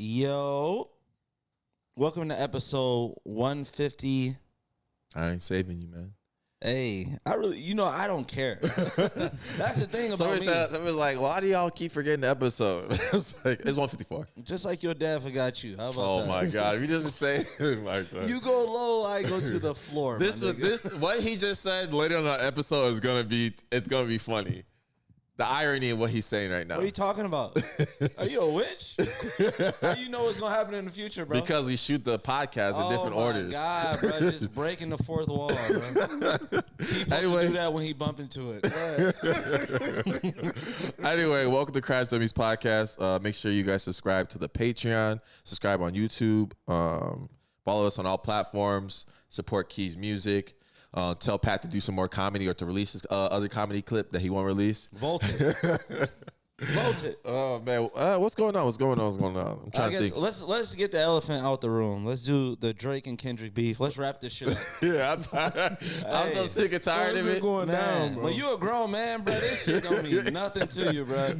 Yo, welcome to episode 150. I ain't saving you, man. Hey, I don't care. That's the thing about me. Somebody's like, why do y'all keep forgetting the episode? It's like, it's 154. Just like your dad forgot you. How about Oh that? my God. If you just say like that. You go low, I go to the floor. What he just said later on the episode is gonna be funny. The irony of what he's saying right now. What are you talking about? Are you a witch? How do you know what's going to happen in the future, bro? Because we shoot the podcast in different orders. Oh, my God, bro. Just breaking the fourth wall, bro. He's supposed to do that when he bump into it. Anyway, welcome to Crash Dummies Podcast. Make sure you guys subscribe to the Patreon. Subscribe on YouTube. Follow us on all platforms. Support Key's music. Tell Pat to do some more comedy or to release his other comedy clip that he won't release. Vote it. Vote it. Oh man, what's going on? I'm trying to think. Let's get the elephant out the room. Let's do the Drake and Kendrick beef. Let's wrap this shit up. Yeah, I'm tired. I'm so sick and tired of it. Going down, bro. Well, you a grown man, bro. This shit don't mean nothing to you, bro.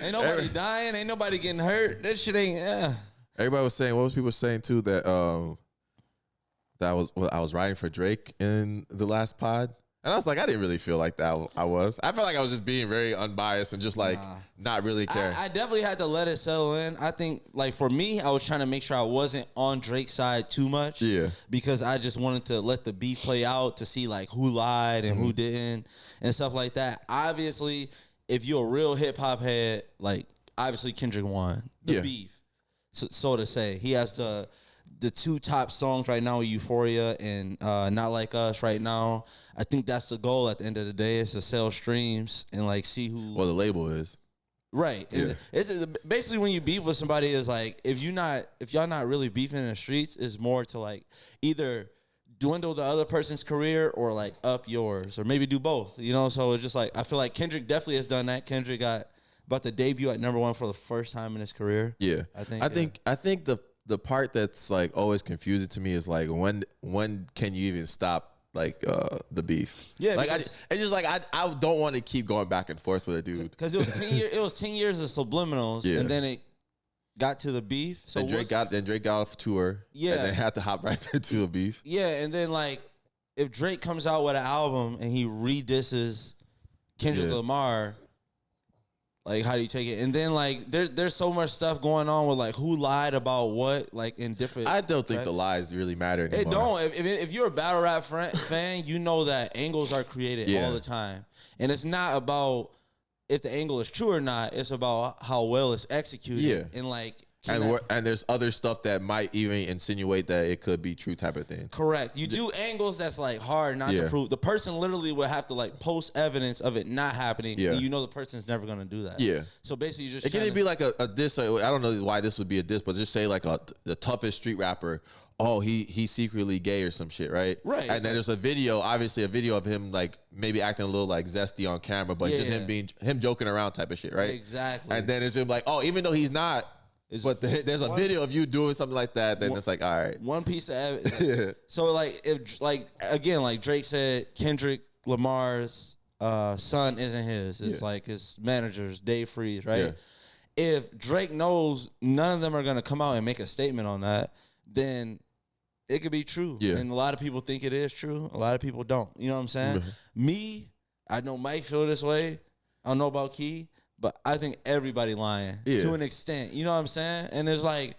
Ain't nobody dying. Ain't nobody getting hurt. This shit ain't. Everybody was saying. What was people saying too that I was writing for Drake in the last pod, and I was like, I didn't really feel like that. I felt like I was just being very unbiased and just like not really caring. I definitely had to let it settle in. I think like for me, I was trying to make sure I wasn't on Drake's side too much. Yeah, because I just wanted to let the beef play out to see like who lied and who didn't and stuff like that. Obviously, if you're a real hip hop head, like obviously Kendrick won the beef, so to say. He has the two top songs right now are Euphoria and Not Like Us right now. I think that's the goal at the end of the day, is to sell streams and like see who. Well, the label is. Right. Yeah. It's basically when you beef with somebody is like if y'all not really beefing in the streets, it's more to like either dwindle the other person's career or like up yours or maybe do both, you know? So it's just like I feel like Kendrick definitely has done that. Kendrick got about to debut at #1 for the first time in his career. Yeah. I think the part that's like always confusing to me is like when can you even stop like the beef? Yeah, like it's just like I don't want to keep going back and forth with a dude because it was 10 years of subliminals, and then it got to the beef. So and Drake got off tour, and then had to hop right into a beef. Yeah, and then like if Drake comes out with an album and he redisses Kendrick Lamar. Like, how do you take it? And then, like, there's so much stuff going on with, like, who lied about what, like, in different I don't think the lies really matter anymore. It don't. If you're a battle rap fan, you know that angles are created all the time. And it's not about if the angle is true or not. It's about how well it's executed. Yeah. And, like... And there's other stuff that might even insinuate that it could be true type of thing. Correct. You do angles that's like hard not to prove. The person literally would have to like post evidence of it not happening. Yeah. And you know the person's never going to do that. Yeah. So basically you just... It can be like a diss. I don't know why this would be a diss, but just say like the toughest street rapper. Oh, he's secretly gay or some shit, right? Right. And then there's obviously a video of him like maybe acting a little like zesty on camera, but just him joking around type of shit, right? Exactly. And then it's him like, oh, even though he's not... But there's a video of you doing something like that, then it's like, all right. One piece of evidence. So, like, if, like, again, like Drake said, Kendrick Lamar's son isn't his. It's like his manager's, Dave Freeze, right? Yeah. If Drake knows none of them are going to come out and make a statement on that, then it could be true. Yeah. And a lot of people think it is true. A lot of people don't. You know what I'm saying? Me, I know Mike feel this way. I don't know about Key. But I think everybody lying to an extent. You know what I'm saying? And it's like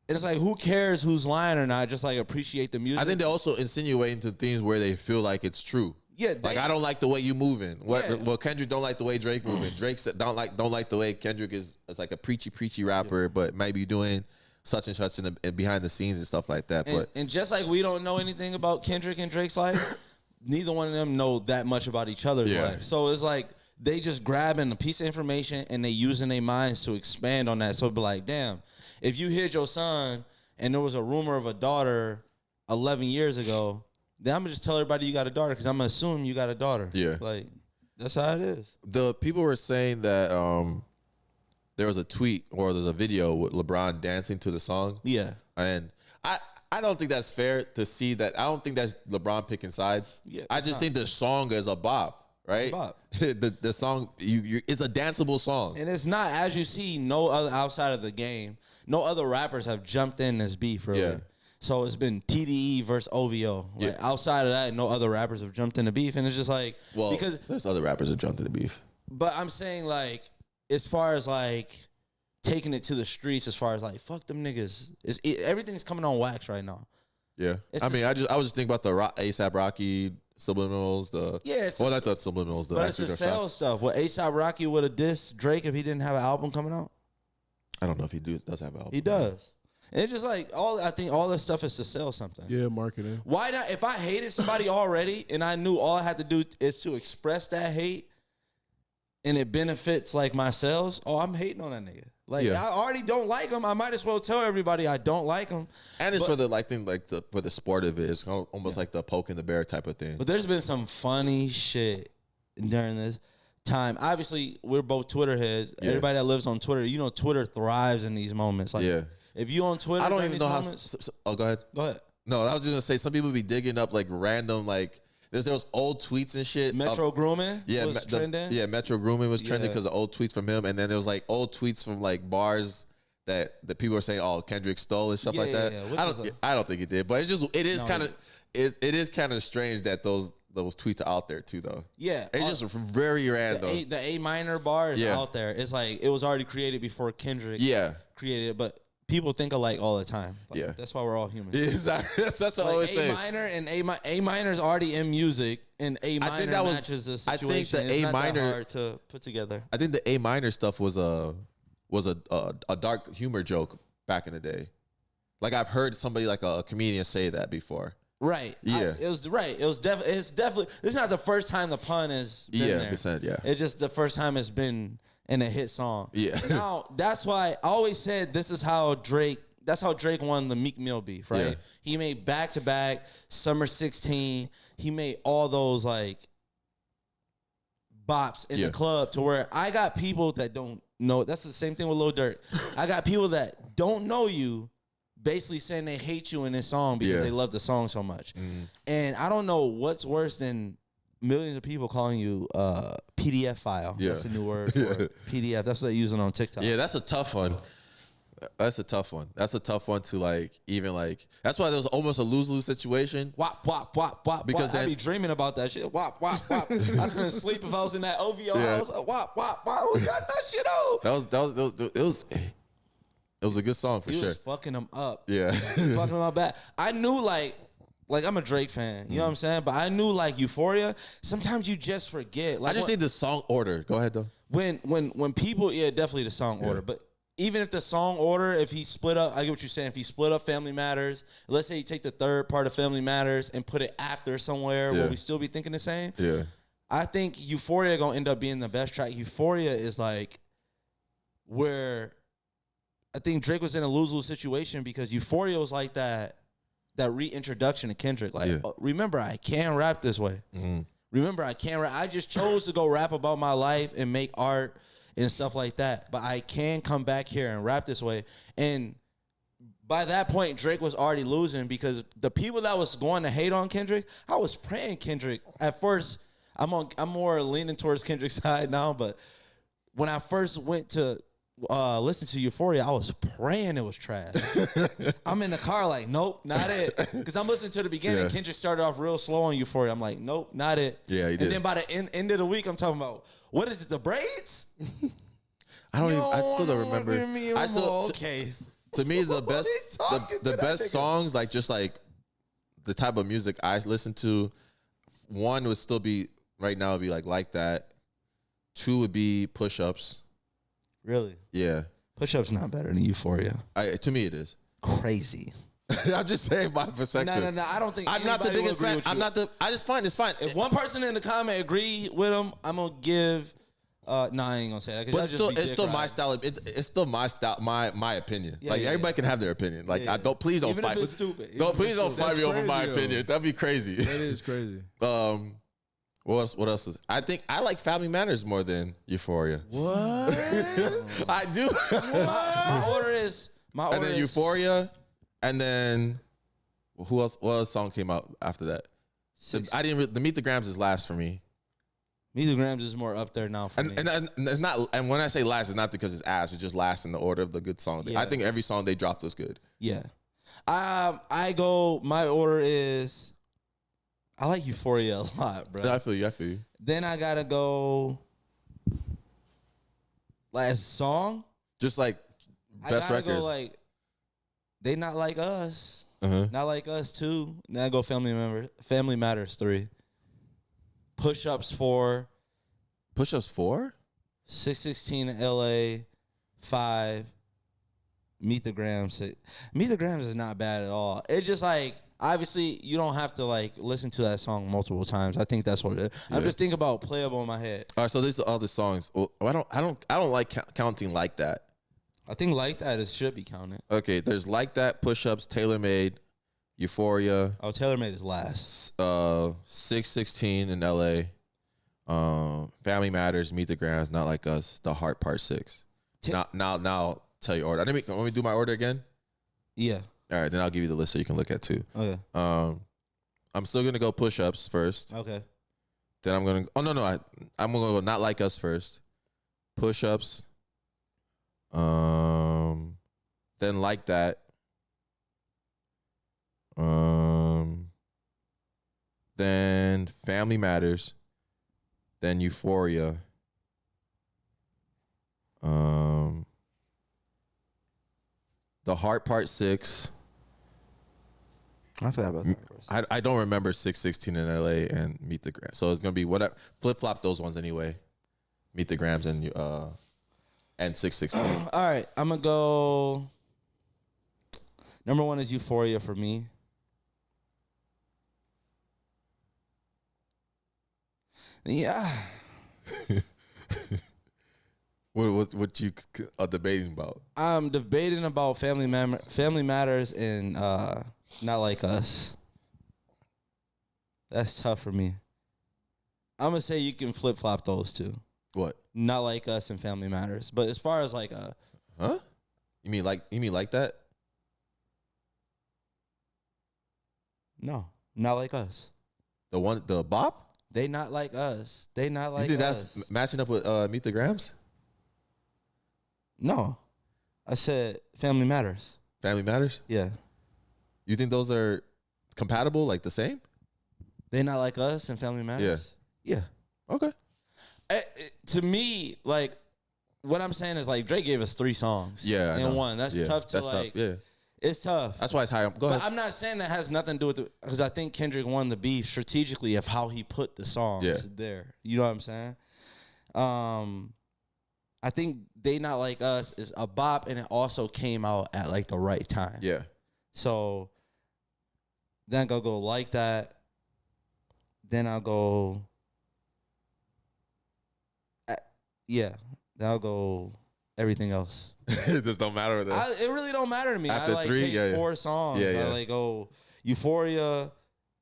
who cares who's lying or not? Just like appreciate the music. I think they also insinuate into things where they feel like it's true. Yeah, like I don't like the way you moving. Well, Kendrick don't like the way Drake moving. Drake don't like the way Kendrick is like a preachy rapper, but might be doing such and such in behind the scenes and stuff like that. And just like we don't know anything about Kendrick and Drake's life, neither one of them know that much about each other's life. So it's like they just grabbing a piece of information and they using their minds to expand on that. So it'd be like, damn, if you hid your son and there was a rumor of a daughter 11 years ago, then I'm going to just tell everybody you got a daughter because I'm going to assume you got a daughter. Yeah. Like, that's how it is. The people were saying that there was a tweet or there's a video with LeBron dancing to the song. Yeah. And I don't think that's fair to see that. I don't think that's LeBron picking sides. Yeah, I just think the song is a bop. right? the song, it's a danceable song. And it's not, as you see, no other outside of the game, no other rappers have jumped in this beef, really. Yeah. So it's been TDE versus OVO. Like, outside of that, no other rappers have jumped in the beef. And it's just like, well, because there's other rappers that jumped in the beef. But I'm saying, like, as far as like taking it to the streets, as far as like, fuck them niggas, everything's coming on wax right now. Yeah. I mean, I was just thinking about the ASAP Rocky subliminals, not the subliminals, but it's the sales stuff. What ASAP Rocky would have dissed Drake if he didn't have an album coming out? I don't know if he does have an album. He does. And it's just like I think all this stuff is to sell something. Yeah, marketing. Why not? If I hated somebody already and I knew all I had to do is to express that hate and it benefits like my sales, I'm hating on that nigga. Like I already don't like him. I might as well tell everybody I don't like him. And it's for the for the sport of it. It's almost like the poking the bear type of thing. But there's been some funny shit during this time. Obviously, we're both Twitter heads. Yeah. Everybody that lives on Twitter, Twitter thrives in these moments. Like, if you on Twitter, I don't even know how. Go ahead. Go ahead. No, I was just gonna say some people be digging up like random like. There's those old tweets and shit. Metro Grooming was trending. Metro Grooming was trending because of old tweets from him. And then there was like old tweets from like bars that people were saying, oh, Kendrick stole and stuff like that. Yeah. I don't think it did. But it is kind of strange that those tweets are out there too, though. Yeah. It's just very random. The A minor bar is out there. It's like it was already created before Kendrick created it, but people think alike all the time. Like, that's why we're all human. Yeah, exactly. That's what I always say. A minor and A minor is already in music, and A minor matches the situation. I think the A minor not that hard to put together. I think the A minor stuff was a dark humor joke back in the day. Like I've heard somebody like a comedian say that before. Right. Yeah. It was right. It was definitely. It's definitely. This is not the first time the pun has been there. It's just the first time it's been in a hit song. Yeah. Now, that's why I always said that's how Drake won the Meek Mill beef, right? Yeah. He made back-to-back, Summer 16. He made all those, like, bops in the club to where I got people that don't know. That's the same thing with Lil Durk. I got people that don't know you basically saying they hate you in this song because they love the song so much. Mm-hmm. And I don't know what's worse than millions of people calling you PDF file. Yeah. That's a new word for PDF. That's what they're using on TikTok. Yeah, that's a tough one. That's a tough one. That's a tough one to like even like. That's why there was almost a lose-lose situation. Wop wop wop wop. Because then, I be dreaming about that shit. Wop wop wop. I couldn't sleep if I was in that OVO house. Wop wop wop. We got that shit on. It was a good song for sure. He was fucking them up. Yeah, fucking them up bad. I knew like I'm a Drake fan, you know what I'm saying? But I knew like Euphoria, sometimes you just forget. Like, I just need the song order. Go ahead though. When people, definitely the song order. But even if the song order, if he split up, I get what you're saying. If he split up Family Matters, let's say you take the third part of Family Matters and put it after somewhere, will we still be thinking the same? Yeah. I think Euphoria gonna end up being the best track. Euphoria is like where I think Drake was in a lose-lose situation because Euphoria was like that reintroduction to Kendrick. Like, remember, I can rap this way. Mm-hmm. Remember, I can't rap. I just chose to go rap about my life and make art and stuff like that. But I can come back here and rap this way. And by that point, Drake was already losing because the people that was going to hate on Kendrick, I was praying Kendrick. At first, I'm more leaning towards Kendrick's side now. But when I first went to listen to Euphoria, I was praying it was trash. I'm in the car like, nope, not it. Because I'm listening to the beginning. Kendrick started off real slow on Euphoria. I'm like, nope, not it. Yeah, he did. And then by the end of the week, I'm talking about, what is it, the braids? I still don't remember. Okay. To me, the best songs, like just like the type of music I listen to, one would still be, right now would be like that. Two would be Push-Ups. Really? Yeah. Push-Up's not better than Euphoria. To me, it is. Crazy. I'm just saying my perspective. No. I don't think I'm not the biggest fan. I just find it's fine. If one person in the comment agree with him, I'm gonna give. I ain't gonna say that. But it's still my style. It's still my style. My opinion. Everybody can have their opinion. Like please don't Even fight. If it's stupid. Please don't fight me over my opinion. That'd be crazy. That is crazy. What else is? I think I like Family Matters more than Euphoria. What? I do. My order is and then Euphoria, and then who else? What other song came out after that? The Meet the Grams is last for me. Meet the Grams is more up there now for me. And it's not. And when I say last, it's not because it's ass. It just last in the order of the good song. Yeah. I think every song they dropped was good. Yeah. My order is, I like Euphoria a lot, bro. I feel you. Then I gotta go last song. Just like best records. Go like They Not Like Us. Not Like Us 2. Then I go Family Matters 3. Push-Ups 4. Push-Ups 4? 616 in LA 5. Meet the Grams 6. Meet the Grams is not bad at all. It's just like, obviously you don't have to like listen to that song multiple times. I think that's what it is. Yeah. I'm just thinking about Playable in my head. All right, so these are all the songs. Well, I don't like counting Like That. I think Like That should be counted. Okay, there's Like That, Push-Ups, Tailor Made, Euphoria. Oh, Tailor Made is last. 616 in LA. Family Matters, Meet the Grams, Not Like Us, The Heart Part 6. Now tell your order. Want me to do my order again? Yeah. All right, then I'll give you the list so you can look at too. Okay. I'm still gonna go Push-Ups first. Okay. Then I'm gonna. Oh no, I'm gonna go Not Like Us first. Push-Ups. Then Like That. Then Family Matters. Then Euphoria. The Heart Part 6. I forgot about that. I don't remember 616 in LA and Meet the Grams. So it's gonna be whatever. Flip flop those ones anyway. Meet the Grams and 616. All right, I'm gonna go. Number 1 is Euphoria for me. Yeah. What you are debating about? I'm debating about Family Matters and Not Like Us. That's tough for me. I'm gonna say you can flip flop those two. What? Not Like Us and Family Matters. But as far as like huh? You mean like that? No, Not Like Us. The bop? They Not Like Us. They Not Like Us. You think that's matching up with Meet the Grams? No, I said Family Matters. Family Matters? Yeah. You think those are compatible, like the same? They Not Like Us and Family Matters? Yeah. Okay. To me, like, what I'm saying is, like, Drake gave us 3 songs. Yeah. And one. That's tough to, like. Tough. Yeah. It's tough. That's why it's high. Go ahead. But I'm not saying that has nothing to do with it, because I think Kendrick won the beef strategically of how he put the songs there. You know what I'm saying? I think They Not Like Us is a bop, and it also came out at like the right time. Yeah. So then I'll go Like That. Then I'll go. Then I'll go everything else. It just don't matter. It really don't matter to me. After I 3, take 4 songs. I like go Euphoria,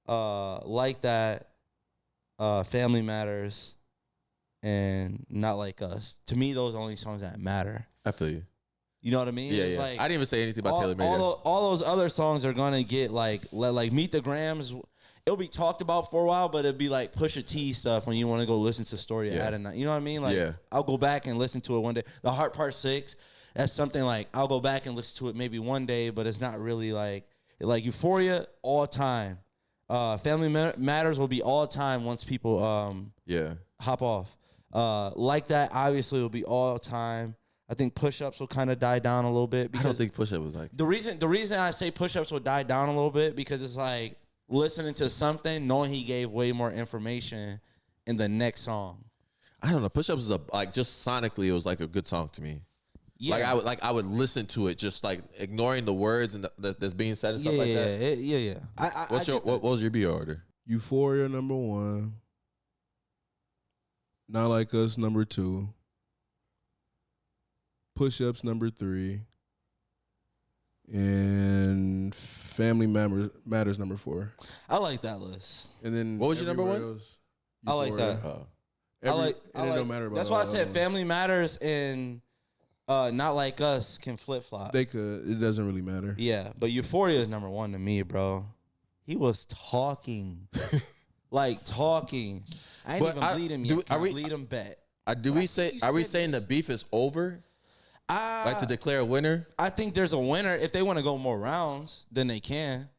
Like That, Family Matters, and Not Like Us. To me, those are the only songs that matter. I feel you. You know what I mean? Yeah, it's yeah. Like, I didn't even say anything about Taylor Made. All those other songs are gonna get like Meet the Grams. It'll be talked about for a while, but it'll be like Pusha T stuff when you want to go listen to Story at night. You know what I mean? Like, I'll go back and listen to it one day. The Heart Part 6, that's something like I'll go back and listen to it maybe one day, but it's not really like Euphoria all time. Family Matters will be all time once people hop off. Like That obviously will be all time. I think Push-Ups will kind of die down a little bit. I don't think Push-Up was like the reason I say Push-Ups will die down a little bit because it's like listening to something, knowing he gave way more information in the next song. I don't know. Push-Ups is just sonically, it was like a good song to me. Yeah. I would listen to it just like ignoring the words and that's being said and stuff like that. Yeah. What was your B order? Euphoria number 1. Not Like Us number 2. Push-Ups number 3. And Family Matters number 4. I like that list. And then what was your number 1? I like that. It don't matter about that's why I said Family Matters and Not Like Us can flip flop. They could. It doesn't really matter. Yeah, but Euphoria is number 1 to me, bro. He was talking. like talking. I ain't But even bleed him yet. are we bleed him back? Are we saying the beef is over? Like to declare a winner? I think there's a winner. If they want to go more rounds, then they can.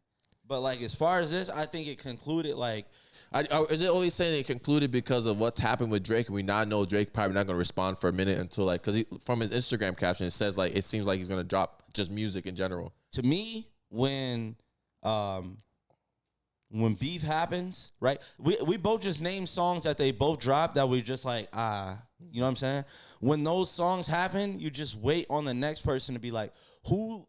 But like as far as this, I think it concluded like. Is it always saying it concluded because of what's happened with Drake, and we now know Drake probably not going to respond for a minute until like, because from his Instagram caption it says like it seems like he's going to drop just music in general. To me, when beef happens, right? We both just named songs that they both dropped that we just like you know what I'm saying? When those songs happen, you just wait on the next person to be like,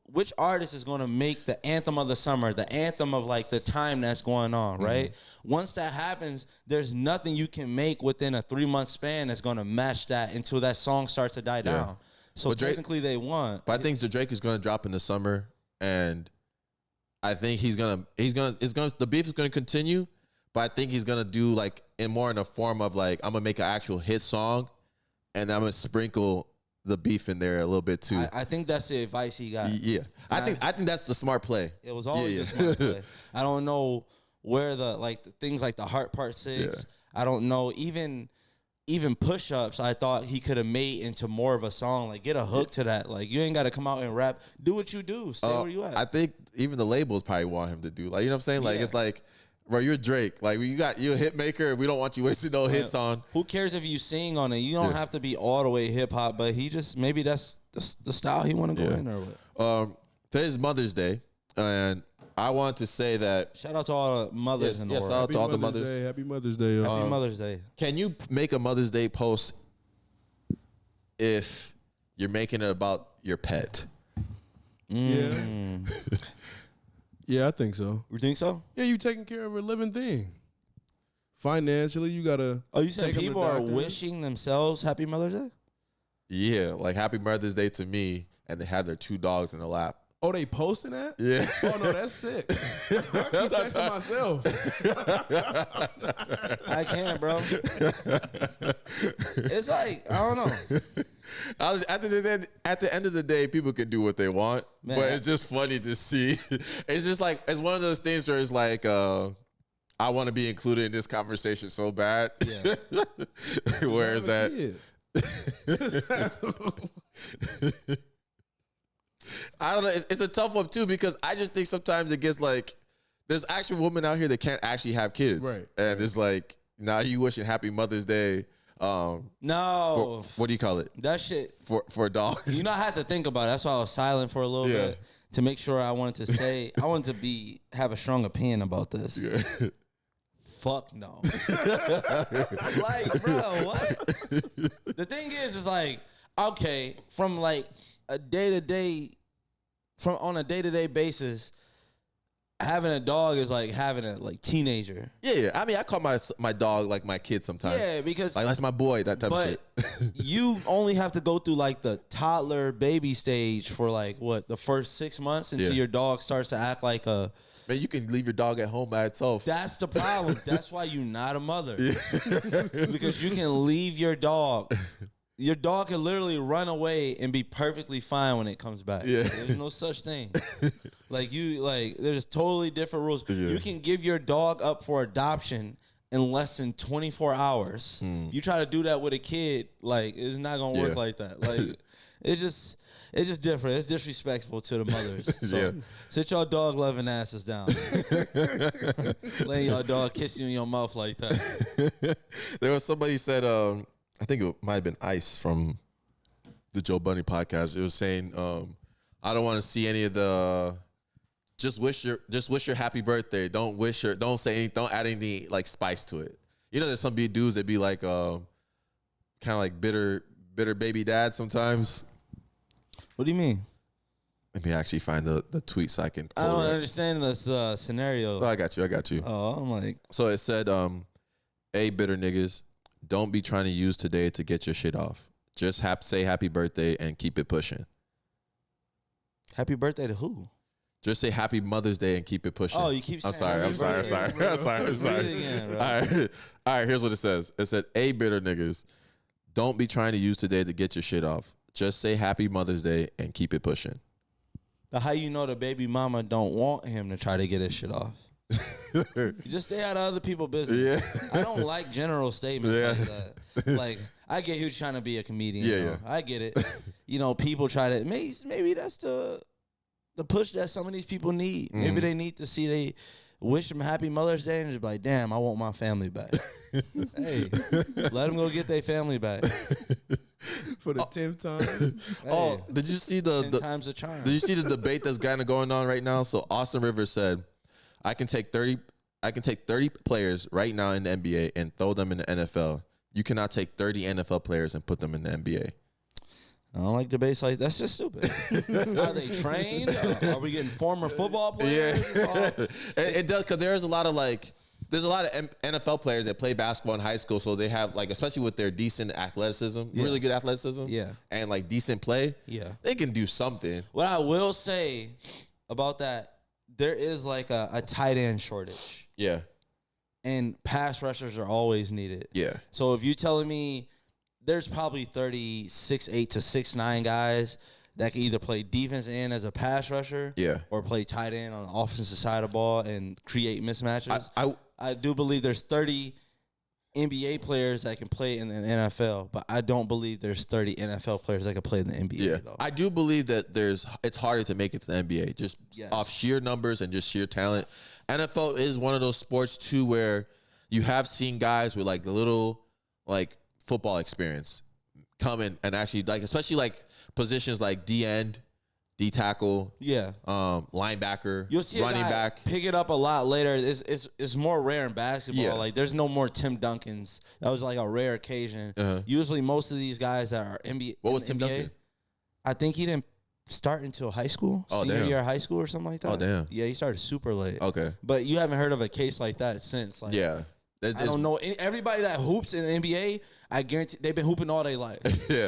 which artist is going to make the anthem of the summer, the anthem of like the time that's going on, right? Once that happens, there's nothing you can make within a 3-month span that's going to match that until that song starts to die down. So But technically they won. But I think the Drake is going to drop in the summer, and I think the beef is going to continue, but I think he's going to do like in a form of like, I'm going to make an actual hit song and I'm going to sprinkle the beef in there a little bit too. I think that's the advice he got. Yeah. I think that's the smart play. It was always a smart play. I don't know where the things like the heart part 6. Yeah. I don't know even push-ups. I thought he could have made into more of a song. Like get a hook to that. Like you ain't got to come out and rap. Do what you do. Stay where you at. I think even the labels probably want him to do like, you know what I'm saying? Like it's like, bro, you're Drake. Like you're a hit maker, and we don't want you wasting no hits on. Who cares if you sing on it? You don't have to be all the way hip hop, but he just maybe that's the style he want to go in or what. Today's Mother's Day, and I want to say that shout out to all the mothers in the world. Shout out to all the mothers. Happy Mother's Day. Happy Mother's Day. Can you make a Mother's Day post if you're making it about your pet? Yeah. Yeah, I think so. You think so? Yeah, you taking care of a living thing. Financially, you gotta. Oh, you said people are wishing themselves Happy Mother's Day? Yeah, like Happy Mother's Day to me, and they have their 2 dogs in the lap. Oh, they posting that? Yeah. Oh no, that's sick. I keep that to myself. I can't, bro. It's like I don't know. At the end of the day, people can do what they want, but it's just funny to see. It's just like it's one of those things where it's like, I want to be included in this conversation so bad. Yeah. Where is that? I don't know. It's a tough one too, because I just think sometimes it gets like there's actual women out here that can't actually have kids, right? And it's like now you wishing Happy Mother's Day. No. What do you call it? That shit. For a dog. You know, I had to think about it. That's why I was silent for a little bit to make sure I wanted to say, I wanted to have a strong opinion about this. Yeah. Fuck no. Like, bro, what? The thing is like, okay, from like a day-to-day, on a day-to-day basis, having a dog is like having a teenager. Yeah. I mean, I call my dog like my kid sometimes. Yeah, because like that's my boy, that type of shit. You only have to go through like the toddler baby stage for like the first 6 months until your dog starts to act like a. Man, you can leave your dog at home by itself. That's the problem. That's why you're not a mother. Because you can leave your dog. Your dog can literally run away and be perfectly fine when it comes back. Yeah. There's no such thing. There's totally different rules. Yeah. You can give your dog up for adoption in less than 24 hours. You try to do that with a kid, it's not gonna work like that. It's just different. It's disrespectful to the mothers. So sit your dog loving asses down. Letting your dog kiss you in your mouth like that. There was somebody said, I think it might have been Ice from the Joe Budden podcast. It was saying, I don't want to see any of the. Just wish your happy birthday. Don't say anything. Don't add any spice to it. You know, there's some dudes that be like, kind of like bitter baby dad sometimes. What do you mean? Let me actually find the tweet so I can. I don't understand this scenario. Oh, I got you. Oh, I'm like. So it said, "Hey, bitter niggas, don't be trying to use today to get your shit off. Just say happy birthday and keep it pushing." Happy birthday to who? Just say Happy Mother's Day and keep it pushing. Oh, you keep saying I'm sorry. Again, All right, here's what it says. It said, "Hey, bitter niggas, don't be trying to use today to get your shit off. Just say Happy Mother's Day and keep it pushing." How you know the baby mama don't want him to try to get his shit off? You just stay out of other people's business. Yeah. I don't like general statements like that. Like, I get you trying to be a comedian. Yeah, yeah. I get it. You know, people try to, maybe that's the push that some of these people need. Maybe they need to see they wish them happy Mother's Day and just be like, damn, I want my family back. Hey, let them go get their family back. For the 10th time. Hey, oh, did you see the 10 times a charm. Did you see the debate that's kind of going on right now? So Austin Rivers said, I can take 30 players right now in the NBA and throw them in the NFL. You cannot take 30 NFL players and put them in the NBA. I don't like debates like that's just stupid. Are they trained? Are we getting former football players? Yeah, it does, because there's a lot of NFL players that play basketball in high school, so they have like, especially with their decent athleticism, really good athleticism, and like decent play, they can do something. What I will say about that, there is like a tight end shortage. Yeah, and pass rushers are always needed. Yeah. So if you're telling me there's probably 6'8" to 6'9" guys that can either play defense end as a pass rusher, or play tight end on the offensive side of the ball and create mismatches. I do believe there's 30 NBA players that can play in the NFL, but I don't believe there's 30 NFL players that can play in the NBA. Yeah, though. I do believe that it's harder to make it to the NBA just off sheer numbers and just sheer talent. NFL is one of those sports too where you have seen guys with like the little like football experience come in and actually, like, especially like positions like D end, D tackle, linebacker, you'll see running back, pick it up a lot later. It's more rare in basketball. Yeah. Like there's no more Tim Duncans. That was like a rare occasion. Usually most of these guys that are NBA. What was Tim Duncan? I think he didn't start until high school, senior year of high school or something like that. Oh damn. Yeah, he started super late. Okay, but you haven't heard of a case like that since. Like, I don't know. Everybody that hoops in the NBA, I guarantee they've been hooping all their life.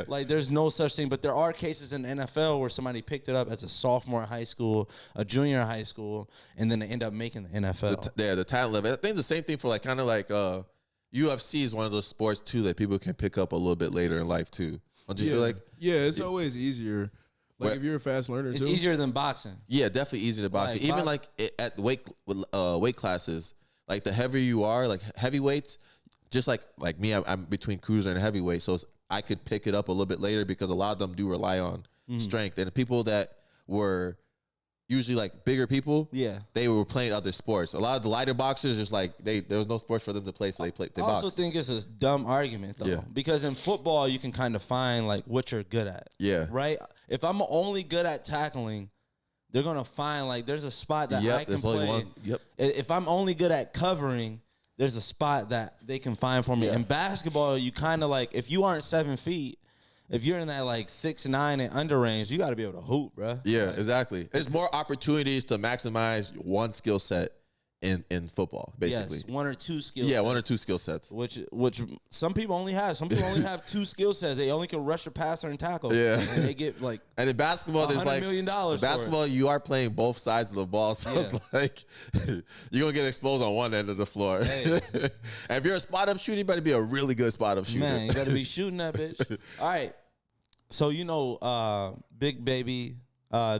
Like there's no such thing. But there are cases in the NFL where somebody picked it up as a sophomore in high school, a junior in high school, and then they end up making the NFL. The talent level. I think the same thing for like kind of like UFC is one of those sports too that people can pick up a little bit later in life too. Don't you feel like? Yeah, it's always easier. Like if you're a fast learner, it's easier than boxing. Yeah, definitely easier than boxing. Even like at weight classes. Like the heavier you are, like heavyweights, just like me, I'm between cruiser and heavyweight, so I could pick it up a little bit later because a lot of them do rely on strength. And the people that were usually like bigger people, they were playing other sports. A lot of the lighter boxers, just like there was no sports for them to play, so they boxed. I also think it's a dumb argument though, because in football you can kind of find like what you're good at. Yeah. Right. If I'm only good at tackling, they're going to find, like, there's a spot that I can play. If I'm only good at covering, there's a spot that they can find for me. In basketball, you kind of, like, if you aren't 7 feet, if you're in that, like, 6'9" and under range, you got to be able to hoop, bro. Yeah, exactly. There's more opportunities to maximize one skill set in football, basically. Yes, one or two skill sets. Yeah, one or two skill sets. Which some people only have. Some people only have 2 skill sets. They only can rush a passer and tackle. Yeah. And they get like and in basketball, there's like $100 million. Basketball, you are playing both sides of the ball. So it's like you're gonna get exposed on one end of the floor. Hey. And if you're a spot up shooter, you better be a really good spot up shooter. Man, you better be shooting that bitch. All right. So you know Big Baby.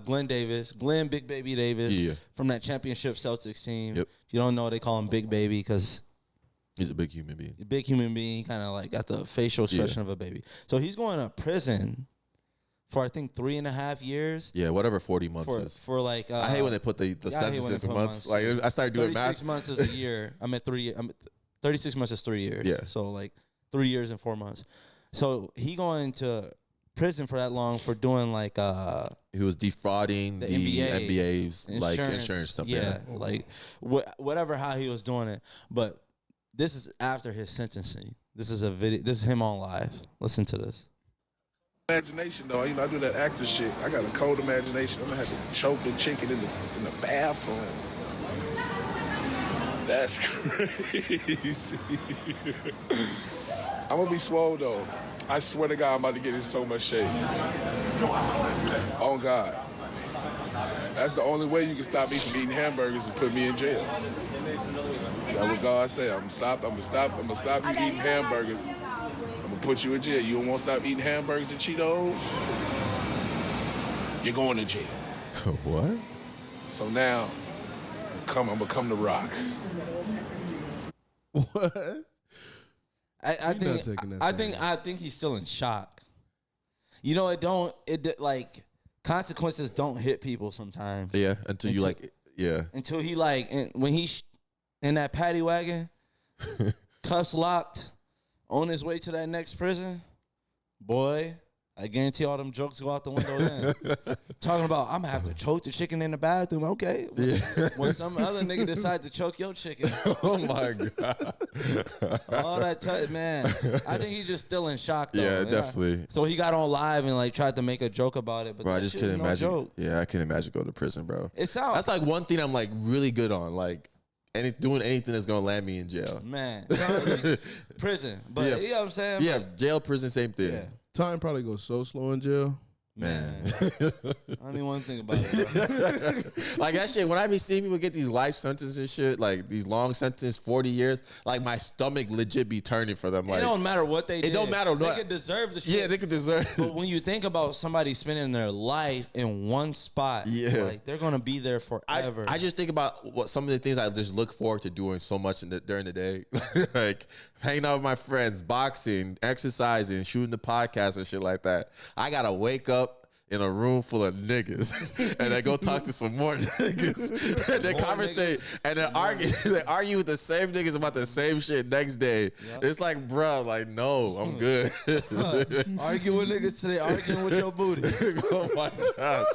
Glenn Big Baby Davis from that championship Celtics team. Yep. If you don't know, they call him Big Baby because he's a big human being. A big human being, kind of like got the facial expression of a baby. So he's going to prison for I think 3.5 years. Yeah, whatever 40 months is. For like I hate when they put the sentences in months. Like I started doing 36 months is a year. I'm at 36 months is 3 years. Yeah. So like 3 years and 4 months. So he going to prison for that long for doing like he was defrauding the NBA's like insurance stuff. Yeah, like whatever how he was doing it. But this is after his sentencing. This is a video. This is him on live. Listen to this. Imagination though, you know, I do that actor shit. I got a cold imagination. I'm gonna have to choke the chicken in the bathroom. That's crazy. I'm gonna be swole though. I swear to God, I'm about to get in so much shape. Oh God. That's the only way you can stop me from eating hamburgers is put me in jail. That's what God said. I'm gonna stop you eating hamburgers. I'm gonna put you in jail. You don't want to stop eating hamburgers and Cheetos? You're going to jail. What? So now, I'm gonna come to rock. What? I think he's still in shock. You know, consequences don't hit people sometimes. Yeah, until he when he's in that paddy wagon, cuffs locked, on his way to that next prison, boy, I guarantee all them jokes go out the window then. Talking about, I'm going to have to choke the chicken in the bathroom. Okay. When some other nigga decide to choke your chicken. Oh, my God. All that, man. I think he's just still in shock, though. Yeah, definitely. So he got on live and, like, tried to make a joke about it. But bro, I just couldn't imagine. Joke. Yeah, I couldn't imagine going to prison, bro. That's like one thing I'm, like, really good on. Like, doing anything that's going to land me in jail. Man. Prison. But, you know what I'm saying? Yeah, jail, prison, same thing. Yeah. Time probably goes so slow in jail. Man. I don't even want to think about it, bro. Like that shit, when I be seeing people get these life sentences and shit, like these long sentences, 40 years, like my stomach legit be turning for them. Like, it don't matter what they did. It don't matter. They could deserve the shit. Yeah, they could deserve. But when you think about somebody spending their life in one spot, like they're going to be there forever. I just think about what some of the things I just look forward to doing so much during the day. Like hanging out with my friends, boxing, exercising, shooting the podcast and shit like that. I got to wake up in a room full of niggas and they go talk to some more niggas and they conversate and then argue with the same niggas about the same shit next day. Yep. It's like, bro, like, no, I'm good. Arguing with niggas today, arguing with your booty. Oh my God.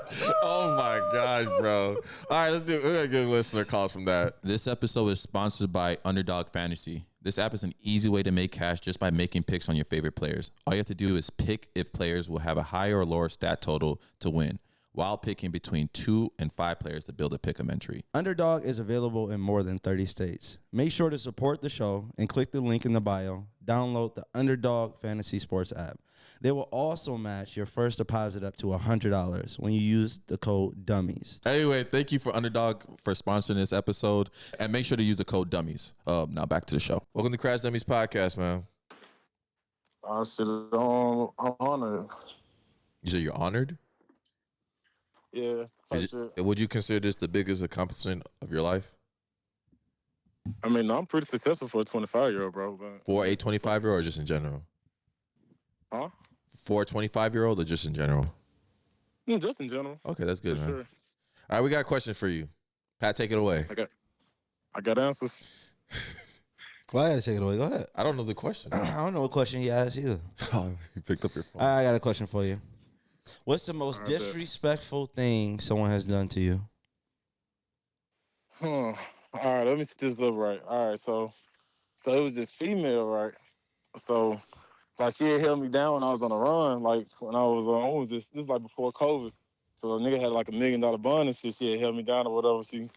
Oh my God, bro. All right, we're gonna get listener calls from that. This episode is sponsored by Underdog Fantasy. This app is an easy way to make cash just by making picks on your favorite players. All you have to do is pick if players will have a higher or lower stat total to win, while picking between 2 and 5 players to build a pick'em entry. Underdog is available in more than 30 states. Make sure to support the show and click the link in the bio. Download the Underdog Fantasy Sports app. They will also match your first deposit up to $100 when you use the code Dummies. Anyway, thank you for Underdog for sponsoring this episode, and make sure to use the code Dummies. Now back to the show. Welcome to Crash Dummies Podcast, man. I sit on honored. You say you're honored? Yeah. Would you consider this the biggest accomplishment of your life? I mean, I'm pretty successful for a 25-year-old, bro. But for a 25-year-old or just in general? Huh? For a 25-year-old or just in general? Just in general. Okay, that's good, man. Sure. All right, we got a question for you. Pat, take it away. I got answers. Well, I got to take it away. Go ahead. I don't know the question. I don't know what question he asked either. Oh, you picked up your phone. I got a question for you. What's the most disrespectful thing someone has done to you? All right, let me set this up right. All right, so it was this female, right? So, like, she had held me down when I was on a run, like, when I was on, what was this? This is like before COVID. So, a nigga had like $1 million bond and shit. She had held me down or whatever. She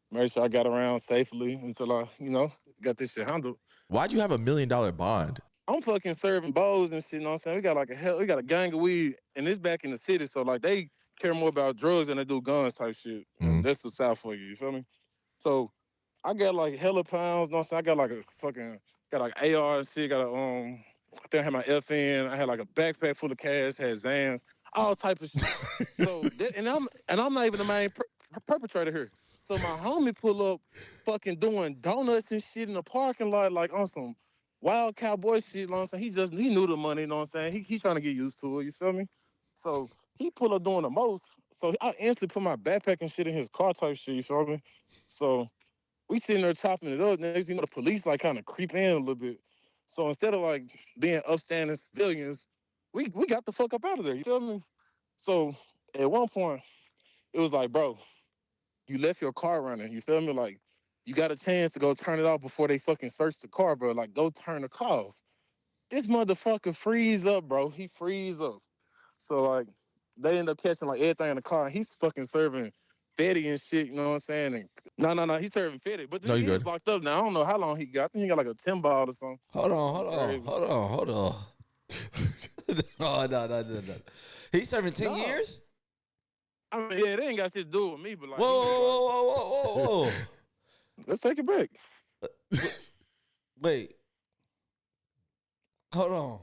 made sure I got around safely until I, got this shit handled. Why'd you have $1 million bond? I'm fucking serving bowls and shit, you know what I'm saying? We got a gang of weed, and it's back in the city, so, like, they care more about drugs than they do guns type shit. Mm-hmm. That's the South for you feel me? So, I got, like, hella pounds, you know what I'm saying? I got, like, got, like, AR and shit, got a, I think I had my FN, I had, like, a backpack full of cash, had Zans, all type of shit. So, and I'm not even the main perpetrator here. So, my homie pull up fucking doing donuts and shit in the parking lot, like, on some wild cowboy shit, you know what I'm saying? He knew the money, you know what I'm saying? He's trying to get used to it, you feel me? So he pull up doing the most. So I instantly put my backpack and shit in his car type shit, you feel me? So we sitting there chopping it up. Next thing you know, the police like kind of creep in a little bit. So instead of like being upstanding civilians, we got the fuck up out of there, you feel me? So at one point, it was like, bro, you left your car running, you feel me? Like, you got a chance to go turn it off before they fucking search the car, bro. Like, go turn the car off. This motherfucker freeze up, bro. He freeze up. So, like, they end up catching, like, everything in the car. He's fucking serving Fetty and shit, you know what I'm saying? And no, he's serving Fetty. But this he's locked up now. I don't know how long he got. I think he got, like, a 10 ball or something. Hold on. Oh, no. He's serving 10 years? I mean, yeah, they ain't got shit to do with me, but, like... Whoa. Let's take it back. Wait. Hold on.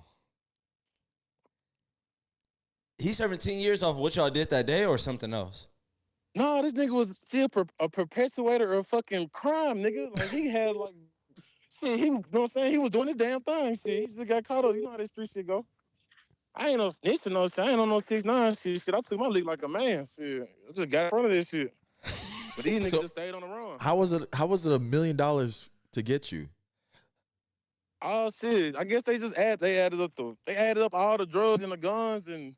He's serving 10 years off of what y'all did that day or something else? No, this nigga was still a perpetuator of fucking crime, nigga. Like he had like shit. He, you know what I'm saying? He was doing his damn thing. Shit, he just got caught up. You know how this street shit go. I ain't no snitching, no shit. I ain't on no 6ix9ine shit. Shit, I took my league like a man. Shit, I just got in front of this shit. But these niggas just stayed on the run. How was it $1 million to get you? Oh shit! I guess they added up all the drugs and the guns and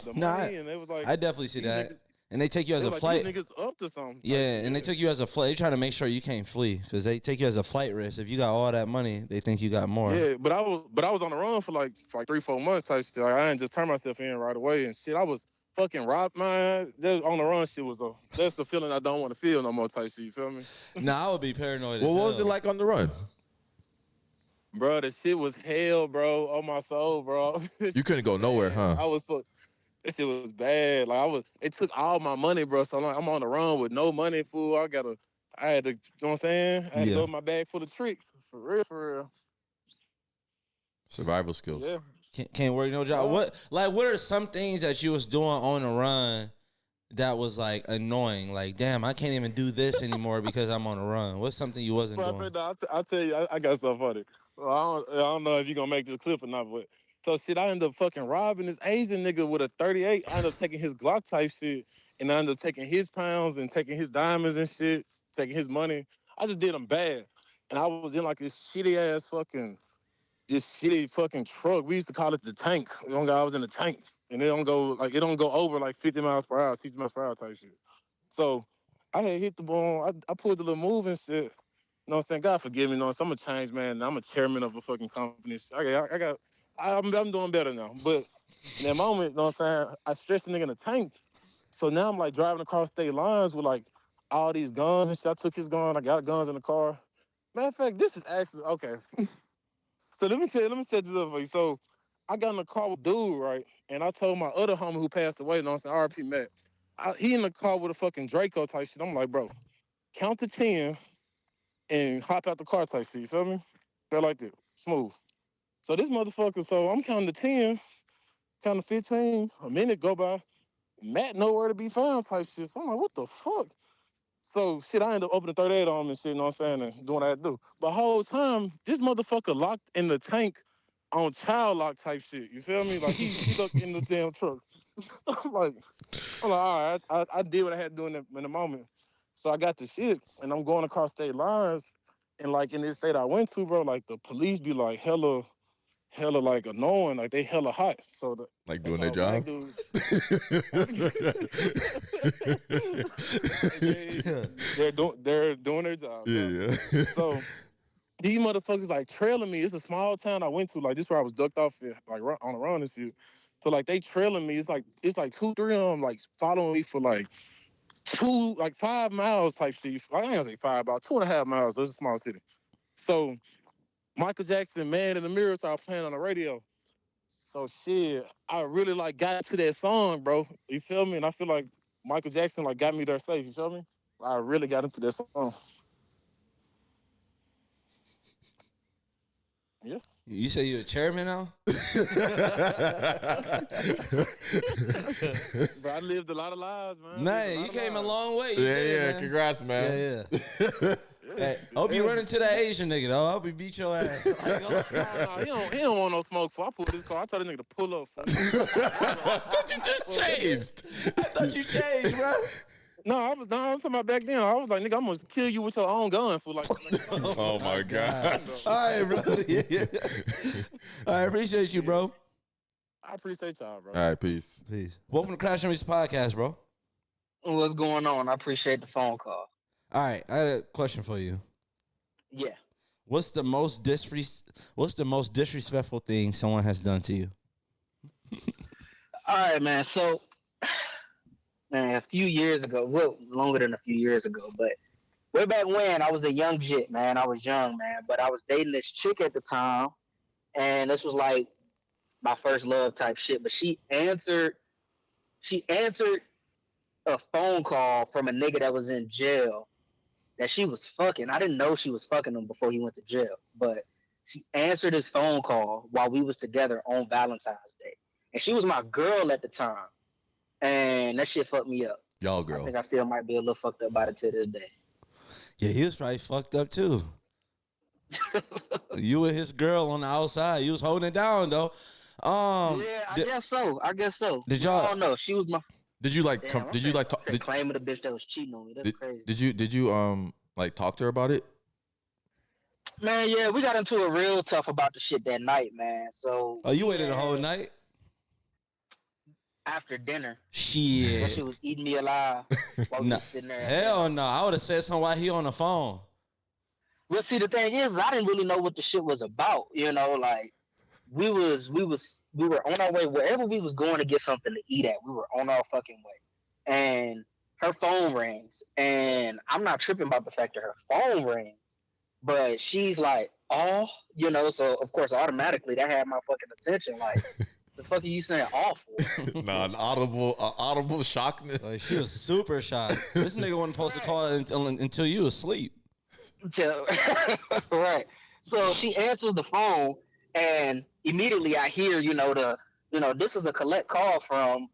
the money, and it was like I definitely see that. Niggas, and they take you as a like, flight. these niggas up to something. Yeah, and they took you as a flight. They trying to make sure you can't flee because they take you as a flight risk. If you got all that money, they think you got more. Yeah, but I was on the run for like 3-4 months type shit. Like, I didn't just turn myself in right away and shit. I was fucking robbed, man. That on the run shit that's the feeling I don't want to feel no more type shit. You feel me? Nah, I would be paranoid. Well, what was it like on the run? Bro, the shit was hell, bro. On my soul, bro. You couldn't go nowhere, huh? I was fucked. That shit was bad. Like it took all my money, bro. So I'm on the run with no money, fool. I had to, you know what I'm saying? I had to go in my bag full of tricks. For real. Survival skills. Yeah. Can't work no job. What are some things that you was doing on the run that was like annoying? Like, damn, I can't even do this anymore because I'm on the run. What's something you wasn't doing? I'll tell you, I got something funny. Well, I don't know if you're gonna make this clip or not, but so shit, I ended up fucking robbing this Asian nigga with a 38. I ended up taking his Glock type shit, and I ended up taking his pounds and taking his diamonds and shit, taking his money. I just did him bad, and I was in like this shitty fucking truck. We used to call it the tank. I was in the tank, and it don't go over like 50 miles per hour, 60 miles per hour type shit. So I had hit the ball. I pulled the little move and shit. You know what I'm saying? God forgive me. You know, so I'm a change man. I'm a chairman of a fucking company. I'm doing better now. But in that moment, you know what I'm saying? I stretched the nigga in the tank. So now I'm like driving across state lines with like all these guns and shit. I took his gun. I got guns in the car. Matter of fact, this is actually okay. So let me set this up for you. So I got in the car with dude, right? And I told my other homie who passed away, you know what I'm saying? RP Matt. He in the car with a fucking Draco type shit. I'm like, bro, count to 10 and hop out the car type shit. You feel me? Felt like that. Smooth. So this motherfucker, so I'm counting to 10, counting to 15, a minute go by. Matt nowhere to be found type shit. So I'm like, what the fuck? So shit, I ended up opening 38 on him and shit, you know what I'm saying, and doing what I had to do. But the whole time, this motherfucker locked in the tank on child lock type shit. You feel me? Like he stuck in the damn truck. I'm like, all right, I did what I had to do in the moment. So I got the shit, and I'm going across state lines, and like in this state I went to, bro, like the police be like hella like annoying, like they hella hot. So like doing their job. They're doing their job. Yeah. So these motherfuckers like trailing me. It's a small town I went to, like this where I was ducked off at, like on the run and shit. So like they trailing me. It's like 2-3 of them like following me for like 5 miles type shit. I ain't gonna say 5, about 2.5 miles. It's a small city. So Michael Jackson, Man in the Mirror, started playing on the radio. So shit, I really like got into that song, bro. You feel me? And I feel like Michael Jackson like got me there safe. You feel me? I really got into that song. Yeah. You say you're a chairman now? Bro, I lived a lot of lives, man. Man, you came a long way. Yeah. Congrats, man. Yeah. Hey, hope you run into that Asian nigga though. I hope he beat your ass. He don't want no smoke. I pulled this car. I told this nigga to pull up. I thought you just changed. I thought you changed, bro. No, I'm talking about back then. I was like, nigga, I'm gonna kill you with your own gun for like. Oh my god. All right, bro. Yeah. I appreciate you, bro. I appreciate y'all, bro. All right, peace. Welcome to Crash Dummies podcast, bro. What's going on? I appreciate the phone call. All right, I had a question for you. Yeah. What's the most disrespectful thing someone has done to you? All right, man. So, man, a few years ago, well, longer than a few years ago, but way back when, I was a young jit, man. I was young, man, but I was dating this chick at the time, and this was like my first love type shit. But she answered a phone call from a nigga that was in jail that she was fucking. I didn't know she was fucking him before he went to jail, but she answered his phone call while we was together on Valentine's Day. And she was my girl at the time. And that shit fucked me up. Y'all I girl. think I still might be a little fucked up about it to this day. Yeah, he was probably fucked up too. You and his girl on the outside. You was holding it down though. Yeah, I guess so. Did y'all? I don't know. She was my. Did you like? Damn, Did you like? claiming the bitch that was cheating on me? That's crazy. Did you like talk to her about it? Man, yeah, we got into it real tough about the shit that night, man. So. Oh, you waited the whole night? After dinner. Shit. That shit was eating me alive while we was sitting there. Hell no. I would have said something while he on the phone. Well, see, the thing is, I didn't really know what the shit was about. You know, like we were on our way wherever we was going to get something to eat at. We were on our fucking way, and her phone rings, and I'm not tripping about the fact that her phone rings, but she's like, oh, you know, so of course automatically that had my fucking attention. Like, the fuck are you saying awful? Nah, an audible shock. Like, she was super shocked. This nigga wasn't supposed to call until you was asleep. Right. So she answers the phone, and immediately I hear, this is a collect call from,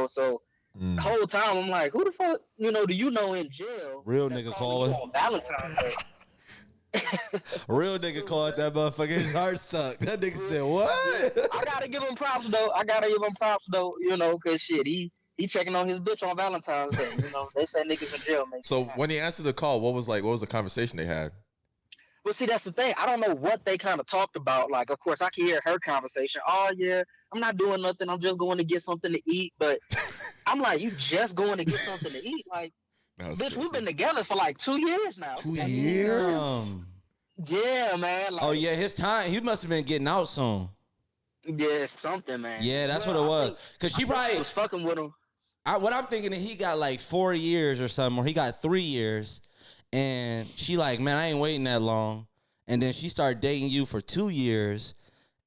so the whole time I'm like, who the fuck, do you know in jail? Real nigga calling. On Valentine's Day. Real nigga called that motherfucker his heart stuck. That nigga said, what? I gotta give him props though, cause shit, he checking on his bitch on Valentine's Day. They say niggas in jail, man. So when he answered the call, what was the conversation they had? Well, see, that's the thing. I don't know what they kind of talked about. Like, of course, I can hear her conversation. Oh, yeah, I'm not doing nothing. I'm just going to get something to eat. But I'm like, you just going to get something to eat? Like, bitch, crazy. We've been together for like 2 years now. 2 years? Yeah, man. Like, oh, yeah, his time. He must have been getting out soon. Yeah, something, man. Yeah, that's what it was. Because she probably was fucking with him. What I'm thinking is he got like 4 years or something, or he got 3 years. And she like, man, I ain't waiting that long. And then she started dating you for 2 years.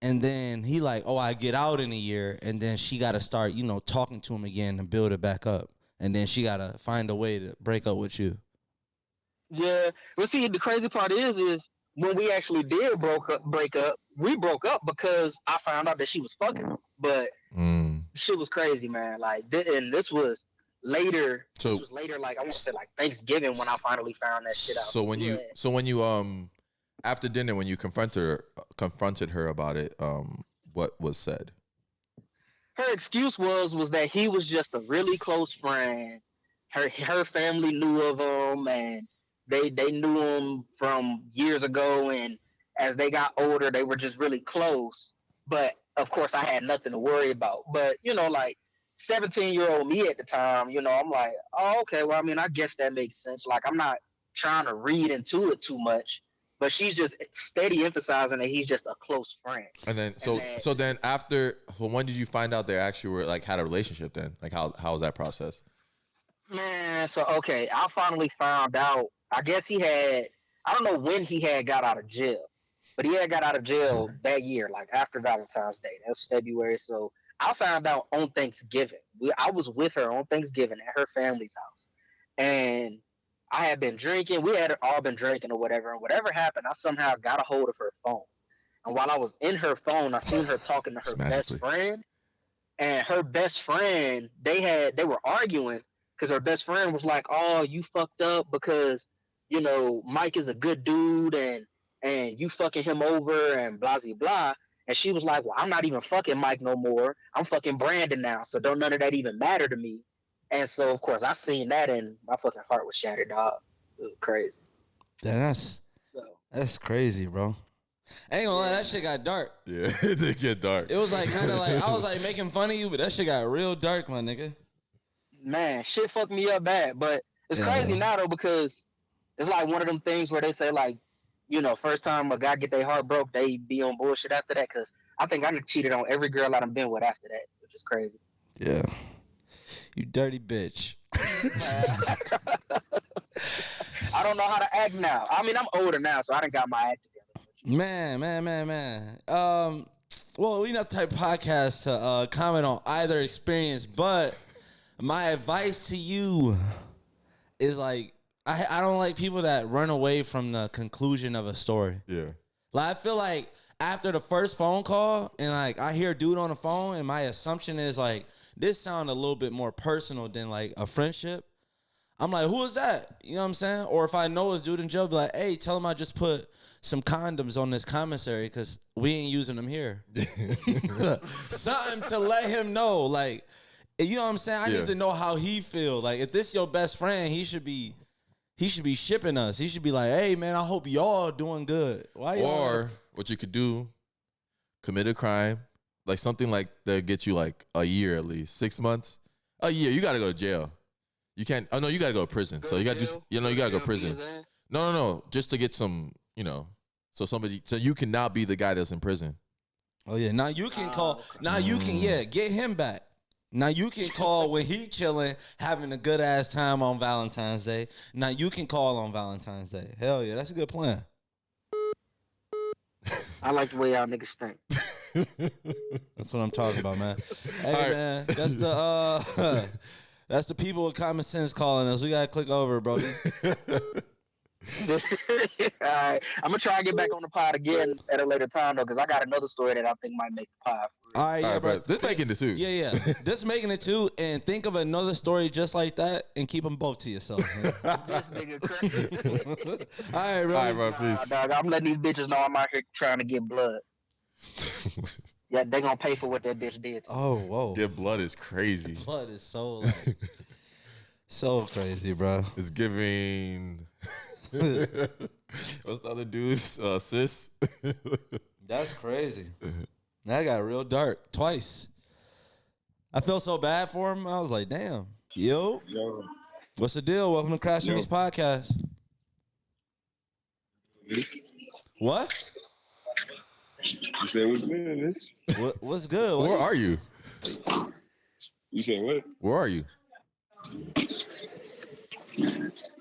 And then he like, oh, I get out in a year. And then she got to start, talking to him again and build it back up. And then she got to find a way to break up with you. Yeah. Well, see, the crazy part is when we actually did break up, we broke up because I found out that she was fucking him. But shit was crazy, man. Like, and this was later. So this was later, like I want to say, like Thanksgiving when I finally found that shit out. So when you after dinner when you confronted her about it, what was said? Her excuse was that he was just a really close friend. Her family knew of him, and they knew him from years ago. And as they got older, they were just really close. But of course, I had nothing to worry about. But like 17-year-old me at the time, I'm like, oh, okay. Well, I mean, I guess that makes sense. Like, I'm not trying to read into it too much. But she's just steady emphasizing that he's just a close friend. And then, so when did you find out they actually were like had a relationship? Then, like, how was that process? Man, so okay, I finally found out. I guess he had. I don't know when he had got out of jail, but he had got out of jail that year, like after Valentine's Day. That was February. So I found out on Thanksgiving. I was with her on Thanksgiving at her family's house, and I had been drinking. We had all been drinking or whatever. And whatever happened, I somehow got a hold of her phone. And while I was in her phone, I seen her talking to her best friend. And her best friend, they were arguing because her best friend was like, oh, you fucked up because, Mike is a good dude and you fucking him over and blah, blah, blah. And she was like, well, I'm not even fucking Mike no more. I'm fucking Brandon now. So don't none of that even matter to me. And so, of course, I seen that and my fucking heart was shattered, dog. It was crazy. That's crazy, bro. I ain't gonna lie, that shit got dark. Yeah, it did get dark. It was like kind of like, I was like making fun of you, but that shit got real dark, my nigga. Man, shit fucked me up bad. But it's crazy now, though, because it's like one of them things where they say, like, first time a guy get their heart broke, they be on bullshit after that. Because I think I done cheated on every girl I done been with after that, which is crazy. Yeah. You dirty bitch. I don't know how to act now. I mean, I'm older now, so I done got my act together. Man. Well, we not the type of podcast to comment on either experience, but my advice to you is like, I don't like people that run away from the conclusion of a story. Yeah. Like, I feel like after the first phone call and like I hear a dude on the phone and my assumption is like, this sound a little bit more personal than like a friendship. I'm like, who is that? You know what I'm saying? Or if I know this dude in jail, be like, hey, tell him I just put some condoms on this commissary because we ain't using them here. Something to let him know. Like, you know what I'm saying? I need to know how he feel. Like, if this your best friend, he should be shipping us. He should be like, hey, man, I hope y'all doing good. Why y'all? Or what you could do, commit a crime, like something like that get you like a year at least, 6 months, a year. You got to go to jail. You can't. Oh no, you got to go to prison. So you got to just, you got to go to prison. No, just to get some, so you can now be the guy that's in prison. Oh yeah, now you can call. Now you can get him back. Now you can call when he chilling, having a good ass time on Valentine's Day. Now you can call on Valentine's Day. Hell yeah, that's a good plan. I like the way y'all niggas think. That's what I'm talking about, man. Hey man, that's the that's the people with common sense calling us. We gotta click over, bro. All right, I'm gonna try and get back on the pod again at a later time though, because I got another story that I think might make the pod. All right, yeah, bro. This making it too. Yeah. This making it too, and think of another story just like that, and keep them both to yourself. This nigga crazy. All right, bro. All right, bro. Peace. Dog, I'm letting these bitches know I'm out here trying to get blood. Yeah, they gonna pay for what that bitch did. Oh, whoa. Get blood is crazy. Blood is so like, so crazy, bro. It's giving. What's the other dude's sis? That's crazy. That got real dark twice. I felt so bad for him. I was like, damn. Yo. What's the deal? Welcome to Crash Dummies Podcast. What? You said what's good, bitch? What's good? Where are you? You said what? Where are you?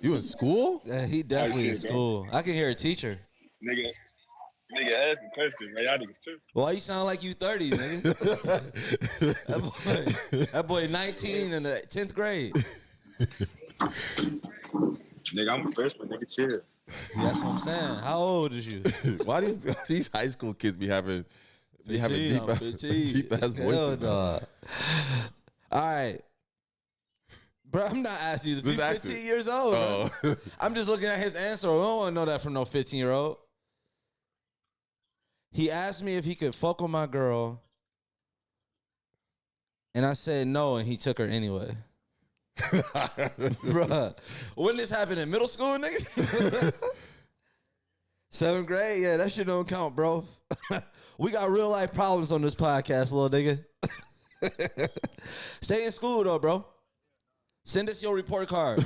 You in school? Yeah, he definitely in shit, school. I can hear a teacher. Nigga asking questions, man. Y'all niggas too. Why you sound like you 30, nigga? that boy 19 in the 10th grade. Nigga, I'm a freshman. Nigga, chill. That's what I'm saying. How old is you? Why these high school kids be having deep ass voices? All right. Bro, I'm not asking you. He's 15 years old. Oh. I'm just looking at his answer. I don't want to know that from no 15-year-old. He asked me if he could fuck with my girl, and I said no, and he took her anyway. Bruh, when this happened in middle school, nigga? 7th grade? Yeah, that shit don't count, bro. We got real life problems on this podcast, little nigga. Stay in school, though, bro. Send us your report card.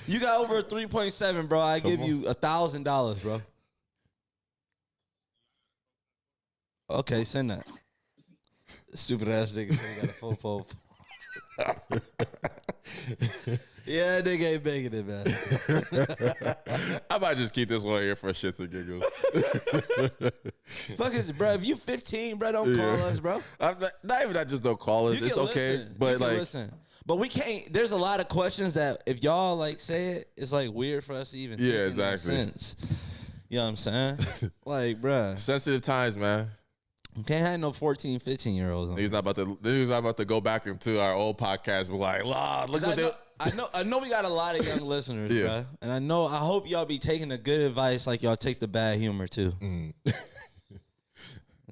You got over a 3.7, bro. I give you $1,000, bro. Okay, send that. Stupid ass nigga said he got a full. Yeah, nigga ain't making it, man. I might just keep this one here for shits and giggles. Fuck is it, bro? If you 15, bro, don't call us, bro. Not even that, just don't call us. It's okay, listen. but like, listen. But we can't. There's a lot of questions that if y'all like say it, it's like weird for us to even. Yeah, think exactly. in that sense. You know what I'm saying? Like, bro, sensitive times, man. You can't have no 14, 15-year-olds. He's not about to go back into our old podcast, but like, look what they. I know we got a lot of young listeners, bro. And I hope y'all be taking the good advice like y'all take the bad humor too. Mm.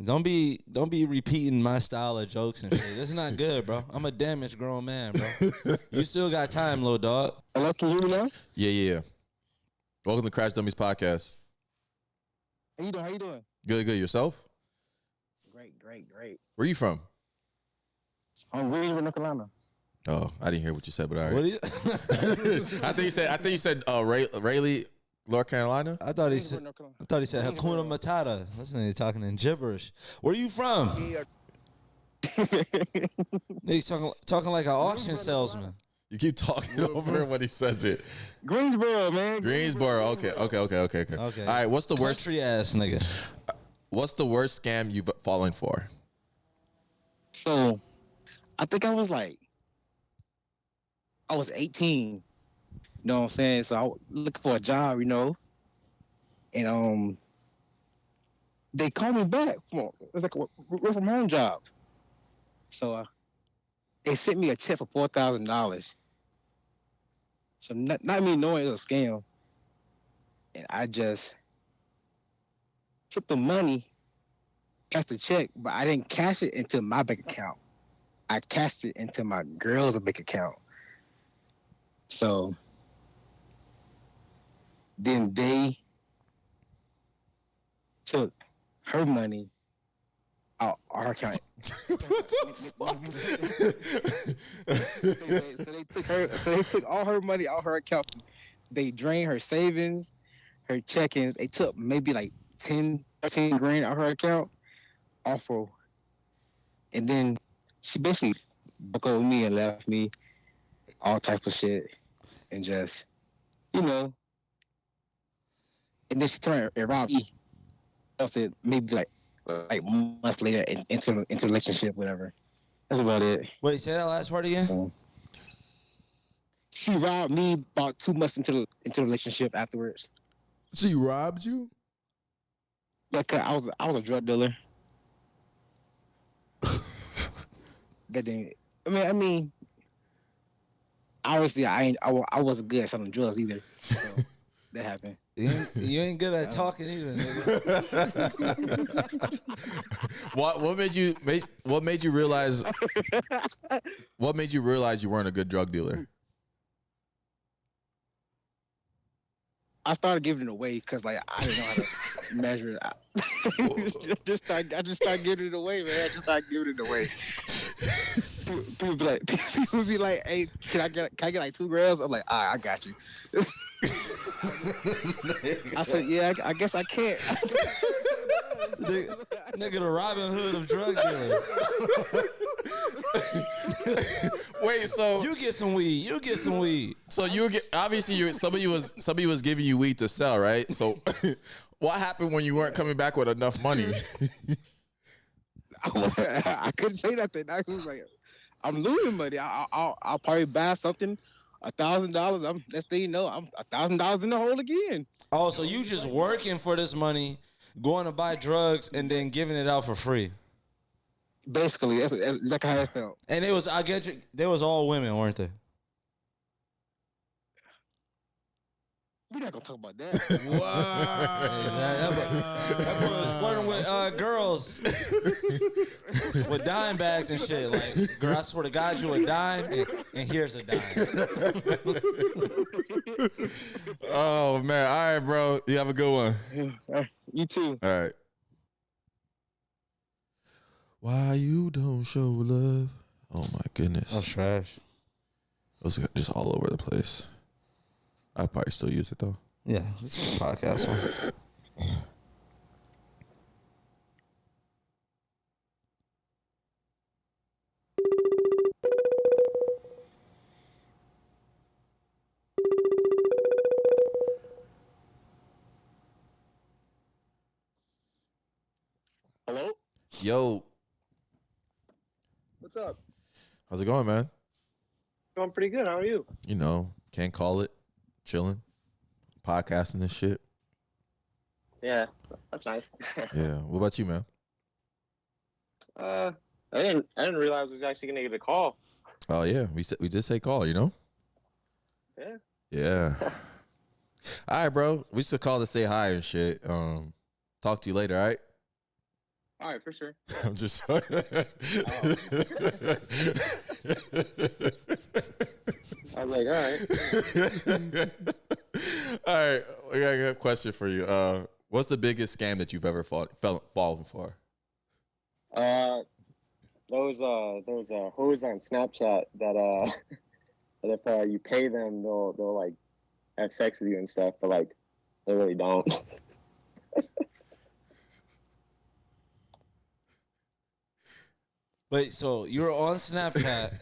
Don't be repeating my style of jokes and shit. This is not good, bro. I'm a damaged grown man, bro. You still got time, little dog. Hello, can you hear me now? Yeah. Welcome to Crash Dummies Podcast. How you doing? Good. Yourself? Great. Where you from? I'm Williamsburg, North Carolina. Oh, I didn't hear what you said, but all right. What do you? I think you said Raleigh, North Carolina. I thought he said Hakuna Matata. This nigga talking in gibberish. Where you from? He's talking like an auction salesman. You keep talking over him when he says it. Greensboro, man. Greensboro. Okay. All right. What's the worst? Country ass nigga. What's the worst scam you've fallen for? So, I think I was 18. You know what I'm saying? So I was looking for a job, and they called me back. It was like a work from home job. So they sent me a check for $4,000. So not me knowing it was a scam, and I just took the money, cashed the check, but I didn't cash it into my bank account. I cashed it into my girl's bank account. So then they took her money out of her account. What the fuck? So they took all her money out of her account. They drained her savings, her check-ins. They took maybe like 10, 13 grand out of her account off of, and then she basically broke up with me and left me all type of shit, and just, you know, and then she turned and robbed me. I said maybe like months later into a relationship, whatever. That's about it. Wait, say that last part again. She robbed me about 2 months into the relationship afterwards. She robbed you? Yeah, cause I was a drug dealer. But then, I mean, obviously I wasn't good at selling drugs either. So that happened. You ain't good at talking either, nigga. What made you realize you weren't a good drug dealer? I started giving it away because like I didn't know how to measure it out. I just started giving it away, man. I just started giving it away. People be like, "Hey, can I get like 2 grams?" I'm like, "All right, I got you." I said, "Yeah, I guess I can't." Nigga, the Robin Hood of drug dealers. Wait, so you get some weed. So you get obviously somebody was giving you weed to sell, right? So what happened when you weren't coming back with enough money? I couldn't say nothing. I was like, I'm losing money. I'll probably buy something, $1,000. Next thing you know, I'm $1,000 in the hole again. Oh, so you just working for this money, going to buy drugs, and then giving it out for free. Basically, that's exactly how it felt. And it was, I get you, they was all women, weren't they? We're not gonna talk about that. Wow. That boy was flirting with girls with dime bags and shit. Like, girl, I swear to God, you a dime, and here's a dime. Oh man! All right, bro. You have a good one. You too. All right. Why you don't show love? Oh my goodness. That's trash. It was just all over the place. I probably still use it though. Yeah, this is a podcast one. Hello? Yo, What's up? how's it going, man? Going pretty good. How are you? You know, can't call it. Chilling, podcasting and shit. Yeah, that's nice. Yeah. What about you, man? I didn't realize I was actually gonna get a call. Oh yeah, we did say call. You know. Yeah. Yeah. All right, bro. We should call to say hi and shit. Talk to you later. All right. All right, for sure. I'm just. Oh. I was like, all right. All right. We got a question for you. What's the biggest scam that you've ever fallen for? Those hoes on Snapchat that that if you pay them, they'll like have sex with you and stuff, but like they really don't. Wait, so you were on Snapchat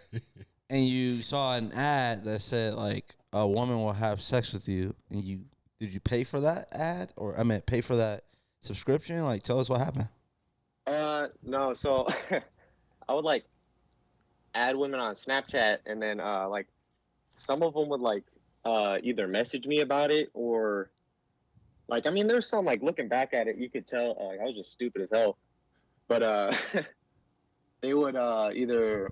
and you saw an ad that said like a woman will have sex with you, and did you pay for that ad, or pay for that subscription? Like, tell us what happened. No, so I would like add women on Snapchat, and then like some of them would like either message me about it, or like, I mean, there's some, like, looking back at it, you could tell I was just stupid as hell, but they would either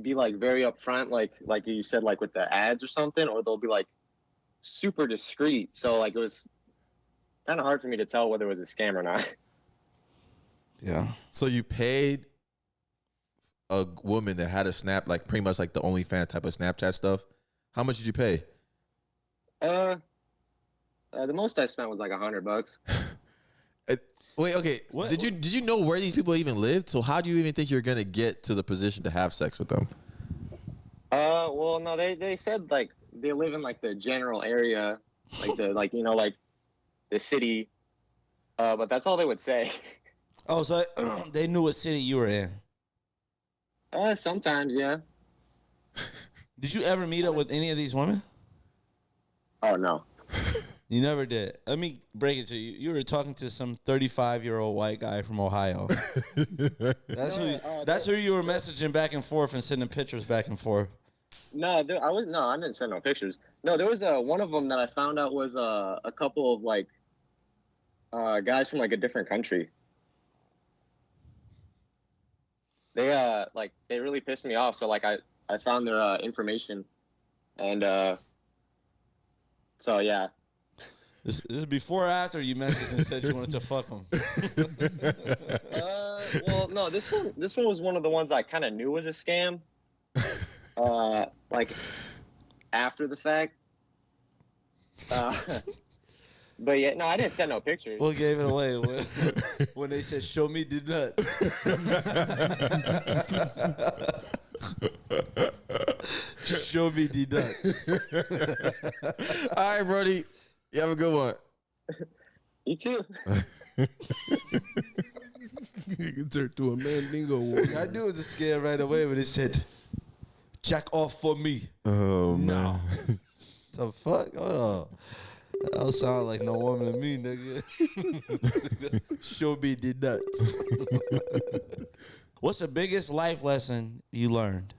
be like very upfront, like you said, like with the ads or something, or they'll be like super discreet. So like it was kind of hard for me to tell whether it was a scam or not. Yeah. So you paid a woman that had a snap, like pretty much like the OnlyFans type of Snapchat stuff. How much did you pay? The most I spent was like $100. Wait, okay. Did you know where these people even lived? So how do you even think you're gonna get to the position to have sex with them? Well, no, they said like they live in like the general area, like the like like the city. But that's all they would say. Oh, so they knew what city you were in. Sometimes, yeah. Did you ever meet up with any of these women? Oh no. You never did. Let me break it to you. You were talking to some 35-year-old white guy from Ohio. That's who you were messaging back and forth and sending pictures back and forth. No, I didn't send no pictures. No, there was one of them that I found out was a couple of like guys from like a different country. They they really pissed me off. So like I found their information, and so yeah. This is before or after you messaged and said you wanted to fuck them. Well, no, this one was one of the ones I kind of knew was a scam. Like after the fact. But yeah, no, I didn't send no pictures. What gave it away when they said, "Show me the nuts"? Show me the nuts. All right, Brody. You have a good one. You too. You turned to a mandingo. I knew it was a scam right away when it said, "Jack off for me." Oh, no. The fuck? Hold on. That don't sound like no woman to me, nigga. Show me the nuts. What's the biggest life lesson you learned?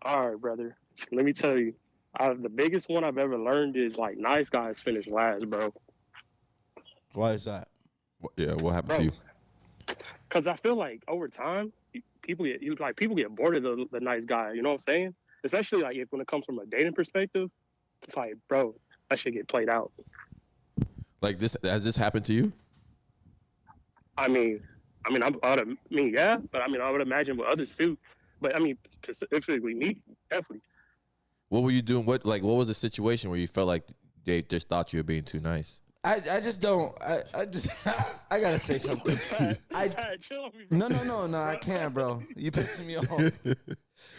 All right, brother. Let me tell you. The biggest one I've ever learned is like nice guys finish last, bro. Why is that? Yeah, what happened to you? Because I feel like over time, people get bored of the nice guy. You know what I'm saying? Especially like when it comes from a dating perspective, it's like, bro, that should get played out. Like this, has this happened to you? Yeah, but I would imagine with others too. But I mean, specifically me, definitely. What were you doing? What was the situation where you felt like they just thought you were being too nice? I just don't. I just I gotta say something. No, I can't, bro. You pissing me off.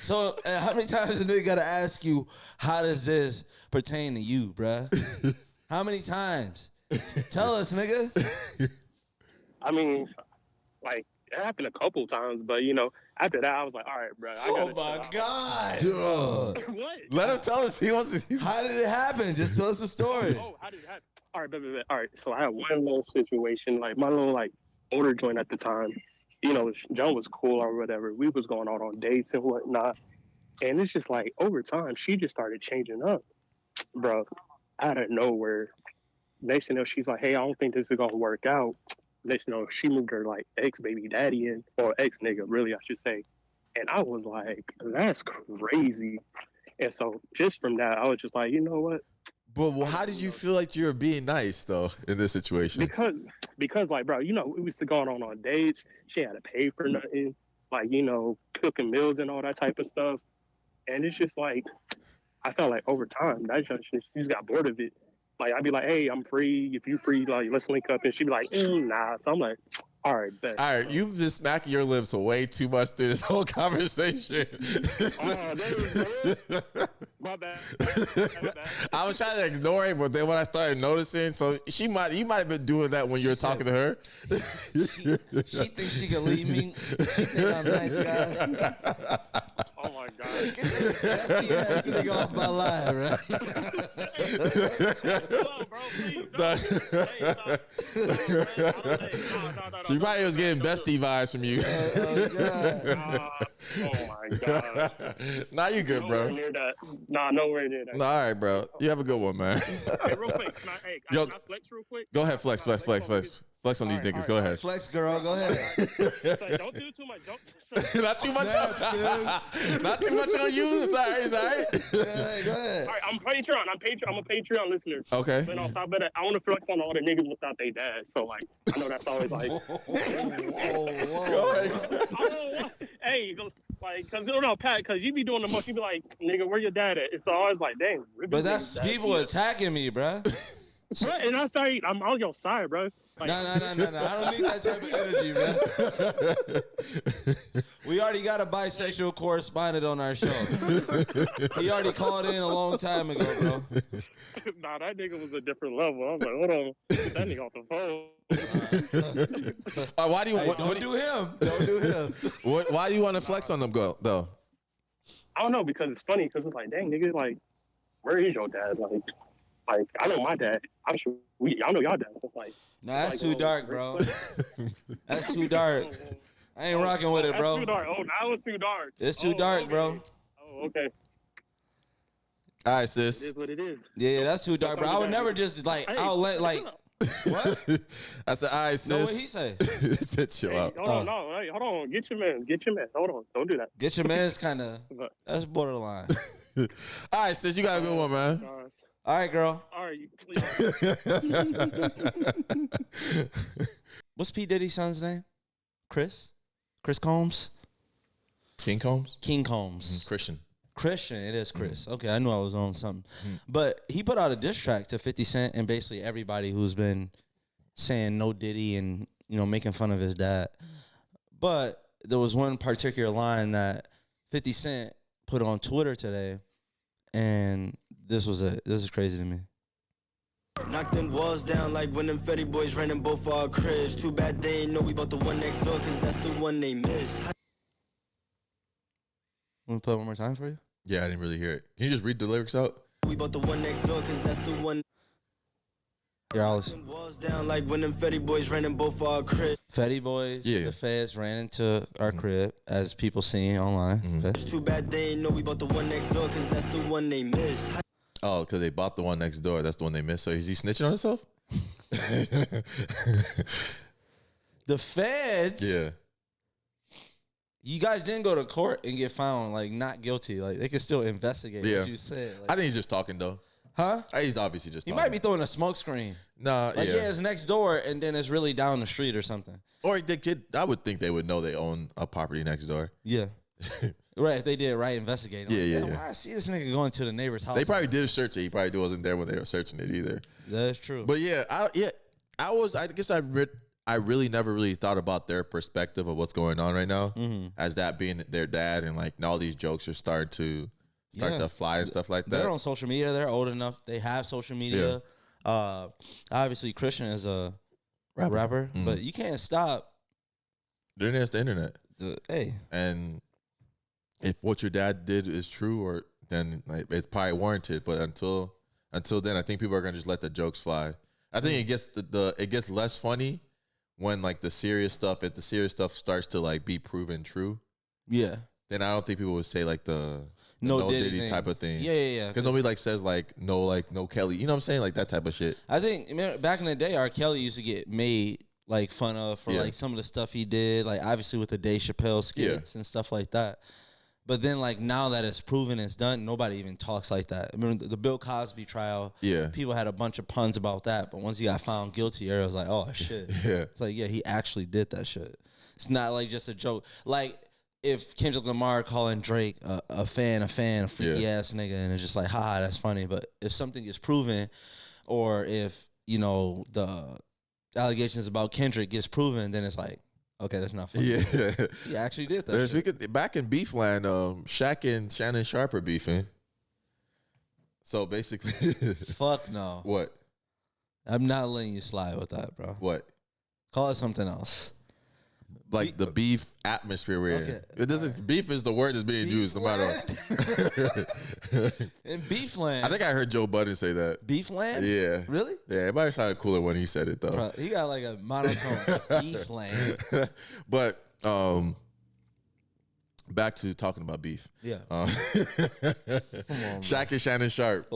So how many times a nigga gotta ask you, how does this pertain to you, bruh? How many times? Tell us, nigga. I mean, like it happened a couple times, but after that, I was like, all right, bro. Oh my God. What? Let him tell us. He wants to. How did it happen? Just tell us the story. Oh, how did it happen? All right, all right. So I had one little situation, like my little older joint at the time. John was cool or whatever. We was going out on dates and whatnot, and it's just like over time, she just started changing up, bro. Out of nowhere. Next thing you know, she's like, "Hey, I don't think this is gonna work out." Next thing you know, she moved her ex baby daddy in, or ex nigga, really, I should say. And I was like, "That's crazy." And so just from that, I was just like, you know what? But how did you feel like you were being nice though in this situation? Because like, bro, we was going on dates. She had to pay for nothing, cooking meals and all that type of stuff. And it's just like, I felt like over time, she just got bored of it. Like I'd be like, "Hey, I'm free. If you free, let's link up." And she'd be like, "Nah." So I'm like, "All right, bet." All right, you've been smacking your lips way too much through this whole conversation. My bad. I was trying to ignore it, but then when I started noticing, so you might have been doing that when you were talking to her. She thinks she can leave me. She think I'm a nice guy. Oh my God. Get this nasty ass nigga off my line, right? She probably was getting bestie vibes from you. Oh my God. Nah, you good, bro. Nowhere near that. Nah, all right, bro. You have a good one, man. Hey, real quick. Can I flex real quick? Go ahead, flex. Flex on these niggas. Go ahead. Flex, girl. Go ahead. Like, don't do too much. Not too much. Not too much on you. It's all right. It's all right. Go ahead. All right, I'm Patreon. I'm a Patreon listener. Okay. But also, I want to flex on all the niggas without their dad. So like, I know that's always like. Whoa. Hey, like, cause Pat, cause you be doing the most. You be like, nigga, where your dad at? It's always like, dang. But that's people attacking me, bruh. Bro, and I say I'm on your side, bro. Like, No. I don't need that type of energy, man. We already got a bisexual correspondent on our show. He already called in a long time ago, bro. Nah, that nigga was a different level. I was like, hold on, get that nigga off the phone. Why do you? Don't do him. Don't do him. Why do you want to flex on them, though? I don't know, because it's funny, because it's like, dang, nigga, like, where is your dad? Like I know my dad. I'm sure I know y'all dad. So it's like, nah, that's like, too dark, bro. That's too dark. I ain't rocking with it, bro. That's too dark. Oh, now it's too dark. It's too dark, okay. bro. Oh, okay. All right, It sis. is what it is. Yeah, that's too dark, bro. I would never just like Hey, I'll let like what? I said, all right, sis. No, what he say? He said, chill Hey, out. hold on, no, hey, hold on. Get your man. Hold on. Don't do that. Get your man's kind of that's borderline. All right, sis. You got a good one, man. All right, girl. All right. What's P. Diddy's son's name? Chris Combs? King Combs? King Combs. Christian. Christian, it is Chris. Okay, I knew I was on something. But he put out a diss track to 50 Cent and basically everybody who's been saying no Diddy and, you know, making fun of his dad. But there was one particular line that 50 Cent put on Twitter today, and this is crazy to me. Knock them walls down like when them Fetty boys ran in both our cribs. Too bad they ain't know we about the one next door, cause that's the one they missed. Want to play it one more time for you? Yeah, I didn't really hear it. Can you just read the lyrics out? We about the one next door, cause that's the one. Here, I'll listen. Walls down like when them Fetty boys ran in both our cribs. Fetty boys, the feds ran into our crib, as people seen online. Okay. It's too bad they ain't know we about the one next door, cause that's the one they missed. Oh, because they bought the one next door. That's the one they missed. So is he snitching on himself? The feds? Yeah. You guys didn't go to court and get found, like, not guilty. Like, they can still investigate what you said. Like, I think he's just talking, though. Huh? He's obviously just talking. He might be throwing a smoke screen. Nah, like, yeah, it's next door, and then it's really down the street or something. Or they could, I would think they would know they own a property next door. Yeah. Right, if they did right investigating. Yeah. Why I see this nigga going to the neighbor's house? They probably did search it. He probably wasn't there when they were searching it either. That's true. But yeah, I guess I really never really thought about their perspective of what's going on right now as that being their dad, and like all these jokes are starting to fly and stuff like that. They're on social media. They're old enough. They have social media. Obviously, Christian is a rapper, but you can't stop. The internet's the internet. Hey. And if what your dad did is true, then like, it's probably warranted. But until then, I think people are gonna just let the jokes fly. I think it gets it gets less funny when like the serious stuff, if the serious stuff starts to like be proven true. Yeah. Then I don't think people would say like the no Diddy type of thing. Yeah. Because nobody like says like no Kelly. You know what I'm saying? Like that type of shit. I think back in the day, R. Kelly used to get made like fun of for like some of the stuff he did, like obviously with the Dave Chappelle skits and stuff like that. But then like now that it's proven it's done, nobody even talks like that. I mean, the Bill Cosby trial, people had a bunch of puns about that, but once he got found guilty, it was like, oh shit. It's like, yeah, he actually did that shit. It's not like just a joke. Like if Kendrick Lamar calling Drake a freaky ass nigga, and it's just like, haha, that's funny. But if something is proven, or if, you know, the allegations about Kendrick gets proven, then it's like, okay, that's not funny. Yeah. He actually did that. Back in BEEFLAND, SHAQ and Shannon Sharpe are beefing. So basically, fuck no. What? I'm not letting you slide with that, bro. What? Call it something else. Like the beef atmosphere we're in. It doesn't. Beef is the word that's being used, no matter what. In BEEFLAND. I think I heard Joe Budden say that. BEEFLAND? Yeah. Really? Yeah. Everybody sounded cooler when he said it though. Bro, he got like a monotone BEEFLAND. But back to talking about beef. Yeah. SHAQ and Shannon Sharpe.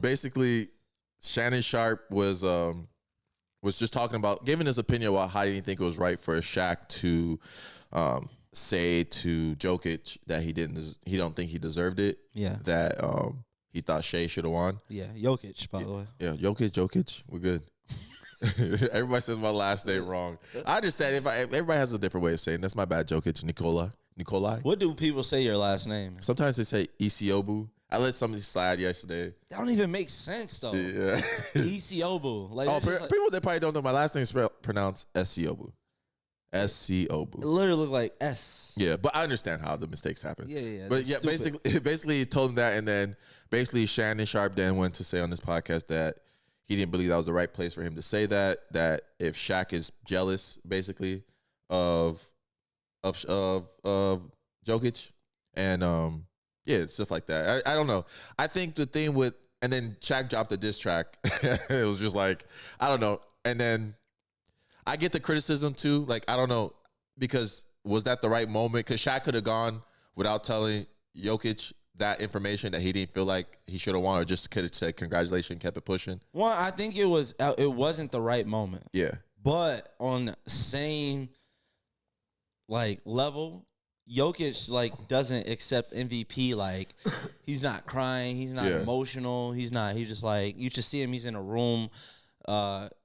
Basically, Shannon Sharpe was was just talking about giving his opinion about how he didn't think it was right for Shaq to say to Jokic that he don't think he deserved it. Yeah. That he thought Shea should have won. Yeah, Jokic, by the way. Yeah, Jokic, we're good. Everybody says my last name wrong. I understand if everybody has a different way of saying that's my bad, Jokic. Nikolai. What do people say your last name? Sometimes they say Isiobu. I let somebody slide yesterday. That don't even make sense though. Yeah. Isiobu. Like, people that probably don't know my last name is pronounced Esiobu. Esiobu. It literally look like S. Yeah, but I understand how the mistakes happen. Yeah. But yeah, basically he told him that, and then basically Shannon Sharpe then went to say on this podcast that he didn't believe that was the right place for him to say that if Shaq is jealous basically of Jokic and yeah, stuff like that. I don't know. I think the thing with, and then Shaq dropped a diss track. It was just like, I don't know. And then I get the criticism too. Like, I don't know, because was that the right moment? Because Shaq could have gone without telling Jokic that information that he didn't feel like he should have won, or just could have said congratulations, kept it pushing. Well, I think it wasn't the right moment. Yeah. But on the same like level, Jokic like doesn't accept MVP. Like, he's not crying, he's not emotional, he's just like, you just see him, he's in a room.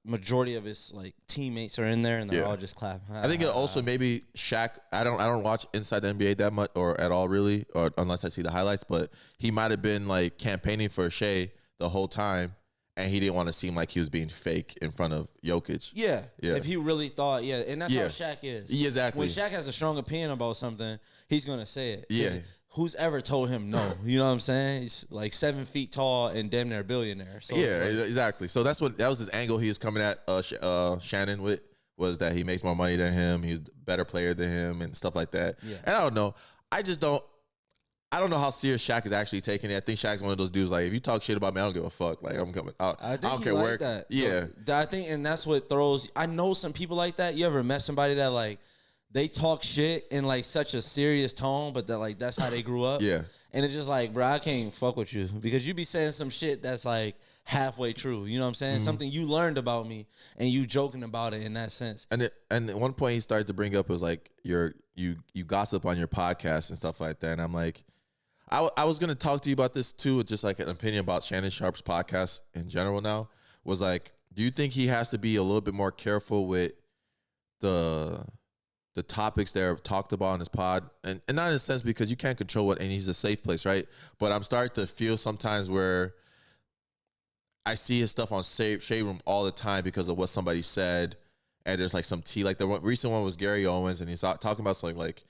Majority of his like teammates are in there and they're all just clapping. I think it also maybe Shaq, I don't watch Inside the NBA that much or at all really, or unless I see the highlights, but he might have been like campaigning for Shea the whole time, and he didn't want to seem like he was being fake in front of Jokic. Yeah. If he really thought, and that's how Shaq is. Yeah, exactly. When Shaq has a strong opinion about something, he's gonna say it. Yeah. Who's ever told him no? You know what I'm saying? He's like 7 feet tall and damn near a billionaire. So exactly. So that was his angle he was coming at Shannon with, was that he makes more money than him, he's a better player than him and stuff like that. Yeah. And I don't know. I don't know how serious Shaq is actually taking it. I think Shaq's one of those dudes like, if you talk shit about me, I don't give a fuck. Like, I'm coming. I don't care where. That. Yeah. I think, and that's what throws. I know some people like that. You ever met somebody that like, they talk shit in like such a serious tone, but that like that's how they grew up. Yeah. And it's just like, bro, I can't fuck with you because you be saying some shit that's like halfway true. You know what I'm saying? Something you learned about me and you joking about it in that sense. And at one point he started to bring up was like you gossip on your podcast and stuff like that. And I'm like, I was gonna talk to you about this too, just like an opinion about Shannon Sharpe's podcast in general now. Was like, do you think he has to be a little bit more careful with the topics that are talked about on his pod, and not in a sense because you can't control what, and he's a safe place, right? But I'm starting to feel sometimes where I see his stuff on Shade Room all the time because of what somebody said, and there's like some tea. Like the recent one was Gary Owens, and he's talking about something like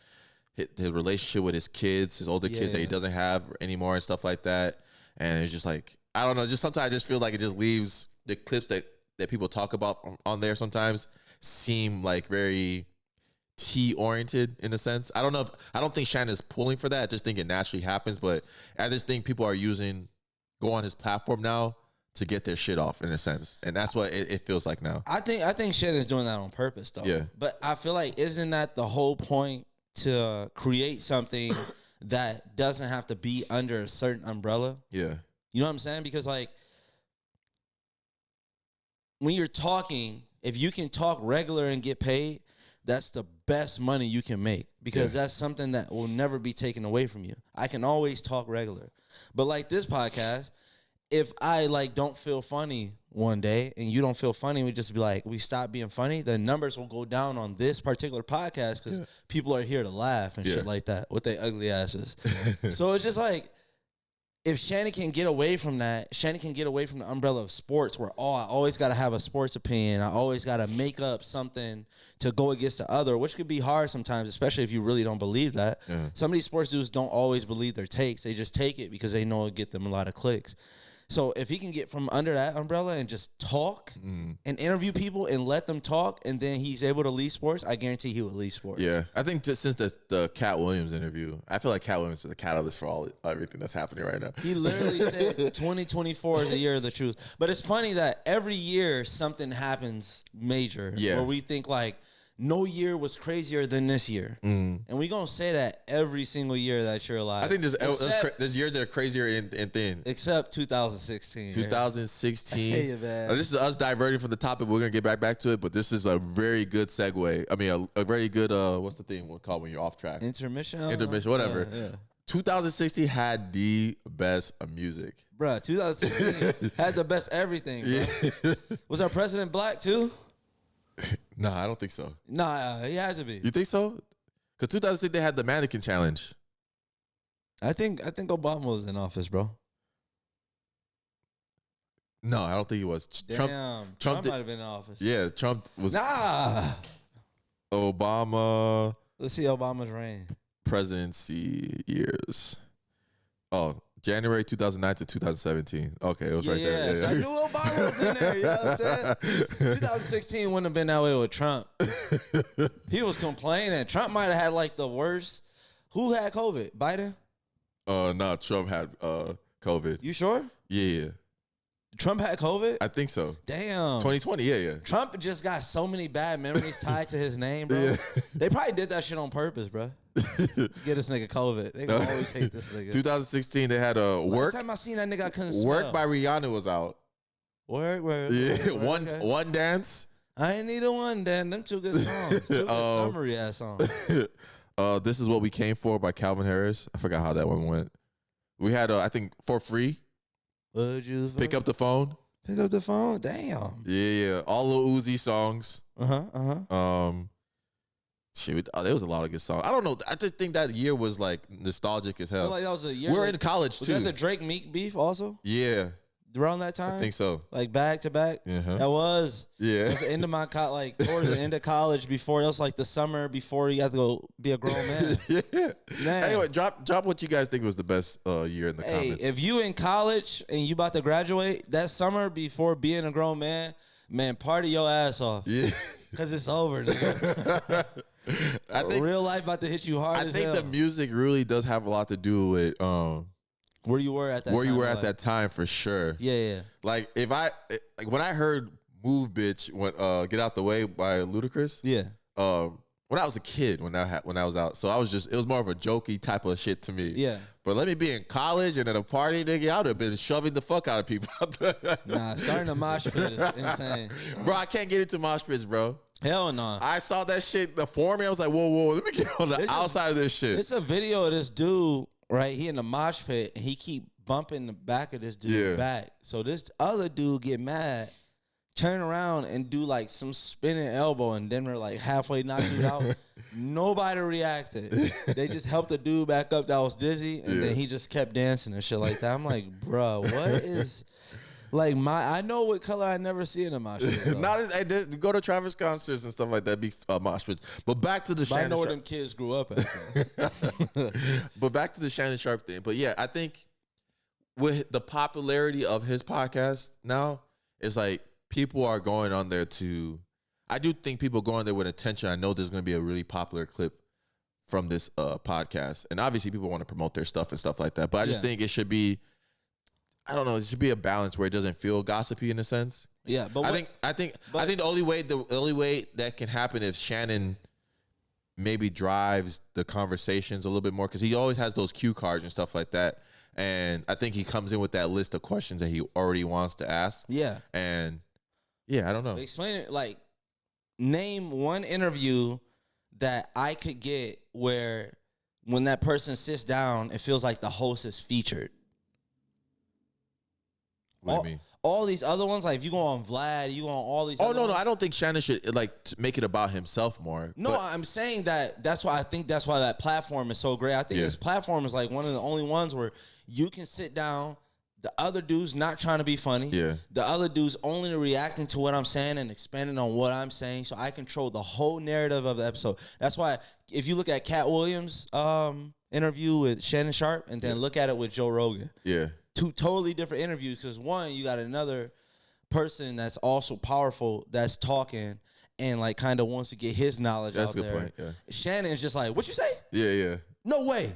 his relationship with his kids, his older kids that he doesn't have anymore and stuff like that. And it's just like, I don't know, just sometimes I just feel like it just leaves the clips that people talk about on there sometimes seem like very T-oriented in a sense. I don't think Shannon's pulling for that. I just think it naturally happens, but I just think people are go on his platform now to get their shit off in a sense. And that's what it feels like now. I think Shannon's doing that on purpose though. Yeah. But I feel like, isn't that the whole point, to create something that doesn't have to be under a certain umbrella? Yeah. You know what I'm saying? Because like, when you're talking, if you can talk regular and get paid, that's the best money you can make, because that's something that will never be taken away from you. I can always talk regular. But like this podcast, if I like don't feel funny one day and you don't feel funny, we just be like, we stop being funny, the numbers will go down on this particular podcast because people are here to laugh and shit like that with their ugly asses. So it's just like, if Shannon can get away from that, Shannon can get away from the umbrella of sports where, I always got to have a sports opinion. I always got to make up something to go against the other, which could be hard sometimes, especially if you really don't believe that. Yeah. Some of these sports dudes don't always believe their takes. They just take it because they know it'll get them a lot of clicks. So if he can get from under that umbrella and just talk and interview people and let them talk, and then he's able to leave sports, I guarantee he will leave sports. Yeah, I think just since the Cat Williams interview, I feel like Cat Williams is the catalyst for everything that's happening right now. He literally said 2024 is the year of the truth. But it's funny that every year something happens major where we think like, no year was crazier than this year. And we gonna say that every single year that you're alive. I think there's years that are crazier in thin. Except 2016. 2016. Hey, man. This is us diverting from the topic. We're gonna get back to it, but this is a very good segue. I mean, a very good what's the thing we'll call when you're off track? Intermission, whatever. Yeah. 2016 had the best music. Bruh, 2016 had the best everything, bro. Yeah. Was our president black too? No, I don't think so. Nah, he had to be. You think so? Because 2016 they had the mannequin challenge. I think Obama was in office, bro. No, I don't think he was. Damn, Trump might have been in office. Yeah, Trump was. Nah. Obama. Let's see Obama's reign. Presidency years. Oh, January 2009 to 2017. Okay, it was right there. So I knew Obama was in there. You know what I'm saying? 2016 wouldn't have been that way with Trump. He was complaining. Trump might have had like the worst. Who had COVID? Biden? No, Trump had COVID. You sure? Yeah. Trump had COVID? I think so. Damn. 2020, yeah. Trump just got so many bad memories tied to his name, bro. Yeah. They probably did that shit on purpose, bro. Get this nigga COVID. They gonna always hate this nigga. 2016, they had a work. Last time I seen that nigga, I couldn't smell. Work by Rihanna was out. Work. Yeah, okay. One dance. I ain't need a one dance. Them two good songs. Two good summary ass songs. This Is What We Came For by Calvin Harris. I forgot how that one went. We had, I think, For Free. Would you Pick Up the Phone. Pick up the phone? Damn. Yeah. All Lil Uzi songs. Shit, there was a lot of good songs. I don't know. I just think that year was like nostalgic as hell. I feel like that was a year. We're in college too. Was that the Drake Meek beef also? Yeah. Around that time? I think so. Like back to back? That was. Yeah. It was the end of my towards the end of college before. That was like the summer before you got to go be a grown man. Yeah. Man. Anyway, drop what you guys think was the best year in the comments. If you in college and you about to graduate, that summer before being a grown man, party your ass off. Yeah. Because it's over, nigga. I think real life about to hit you hard. I think the music really does have a lot to do with where you were at that where time. you were at that time for sure. Yeah. Like when I heard "Move Bitch" "Get Out the Way" by Ludacris. Yeah. When I was a kid, when I was out, so it was more of a jokey type of shit to me. Yeah. But let me be in college and at a party, nigga, I would have been shoving the fuck out of people. Nah, starting a mosh pit is insane. Bro, I can't get into mosh pits, bro. Hell no. I saw that shit before me. I was like, whoa, let me get on the outside of this shit. It's a video of this dude, right? He in the mosh pit and he keep bumping the back of this dude's back. So this other dude get mad, turn around and do like some spinning elbow, and then we're like halfway knocked dude out. Nobody reacted. They just helped the dude back up that was dizzy, and then he just kept dancing and shit like that. I'm like, bro, what is like I know what color I never see in a mosh pit. Go to Travis concerts and stuff like that. Be mosh pits. But back to the Shannon. I know where them kids grew up at. But back to the Shannon Sharpe thing. But yeah, I think with the popularity of his podcast now, it's like people are going on there I do think people go on there with attention. I know there's going to be a really popular clip from this podcast. And obviously people want to promote their stuff and stuff like that. But I just think it should be, I don't know, it should be a balance where it doesn't feel gossipy in a sense. Yeah, but I think the only way that can happen is Shannon maybe drives the conversations a little bit more, because he always has those cue cards and stuff like that. And I think he comes in with that list of questions that he already wants to ask. Yeah. And yeah, I don't know. Explain it, like, name one interview that I could get where when that person sits down, it feels like the host is featured. What do you mean? All these other ones, like if you go on Vlad, you go on all these. No, I don't think Shannon should make it about himself more. No, I'm saying that's why that platform is so great. I think this platform is like one of the only ones where you can sit down. The other dude's not trying to be funny. Yeah. The other dude's only reacting to what I'm saying and expanding on what I'm saying, so I control the whole narrative of the episode. That's why if you look at Cat Williams' interview with Shannon Sharpe and then look at it with Joe Rogan. Yeah. Two totally different interviews, because one, you got another person that's also powerful that's talking and like kind of wants to get his knowledge out there. That's a good point, yeah. Shannon's just like, what you say? Yeah. No way.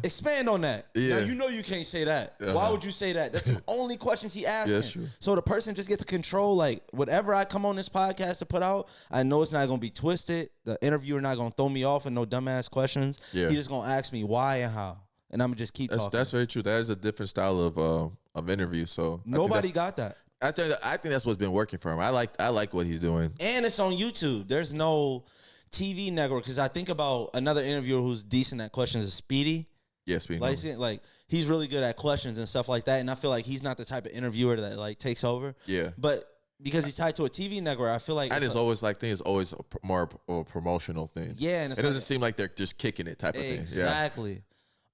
Expand on that. Yeah. Now, you know you can't say that. Why would you say that? That's the only questions he asking. Yeah, that's true. So the person just gets to control, like, whatever I come on this podcast to put out, I know it's not going to be twisted. The interviewer not going to throw me off with no dumbass questions. Yeah. He just going to ask me why and how. And I'm going to just keep talking. That's very true. That is a different style of interview. So Nobody got that. I think that's what's been working for him. I like what he's doing. And it's on YouTube. There's no TV network. Because I think about another interviewer who's decent at questions is Speedy. Yeah, Speedy. Like he's really good at questions and stuff like that. And I feel like he's not the type of interviewer that like takes over. Yeah. But because he's tied to a TV network, I feel like it's always like thing is always more a promotional thing. Yeah, and it doesn't seem like they're just kicking it type of thing. Exactly. Yeah.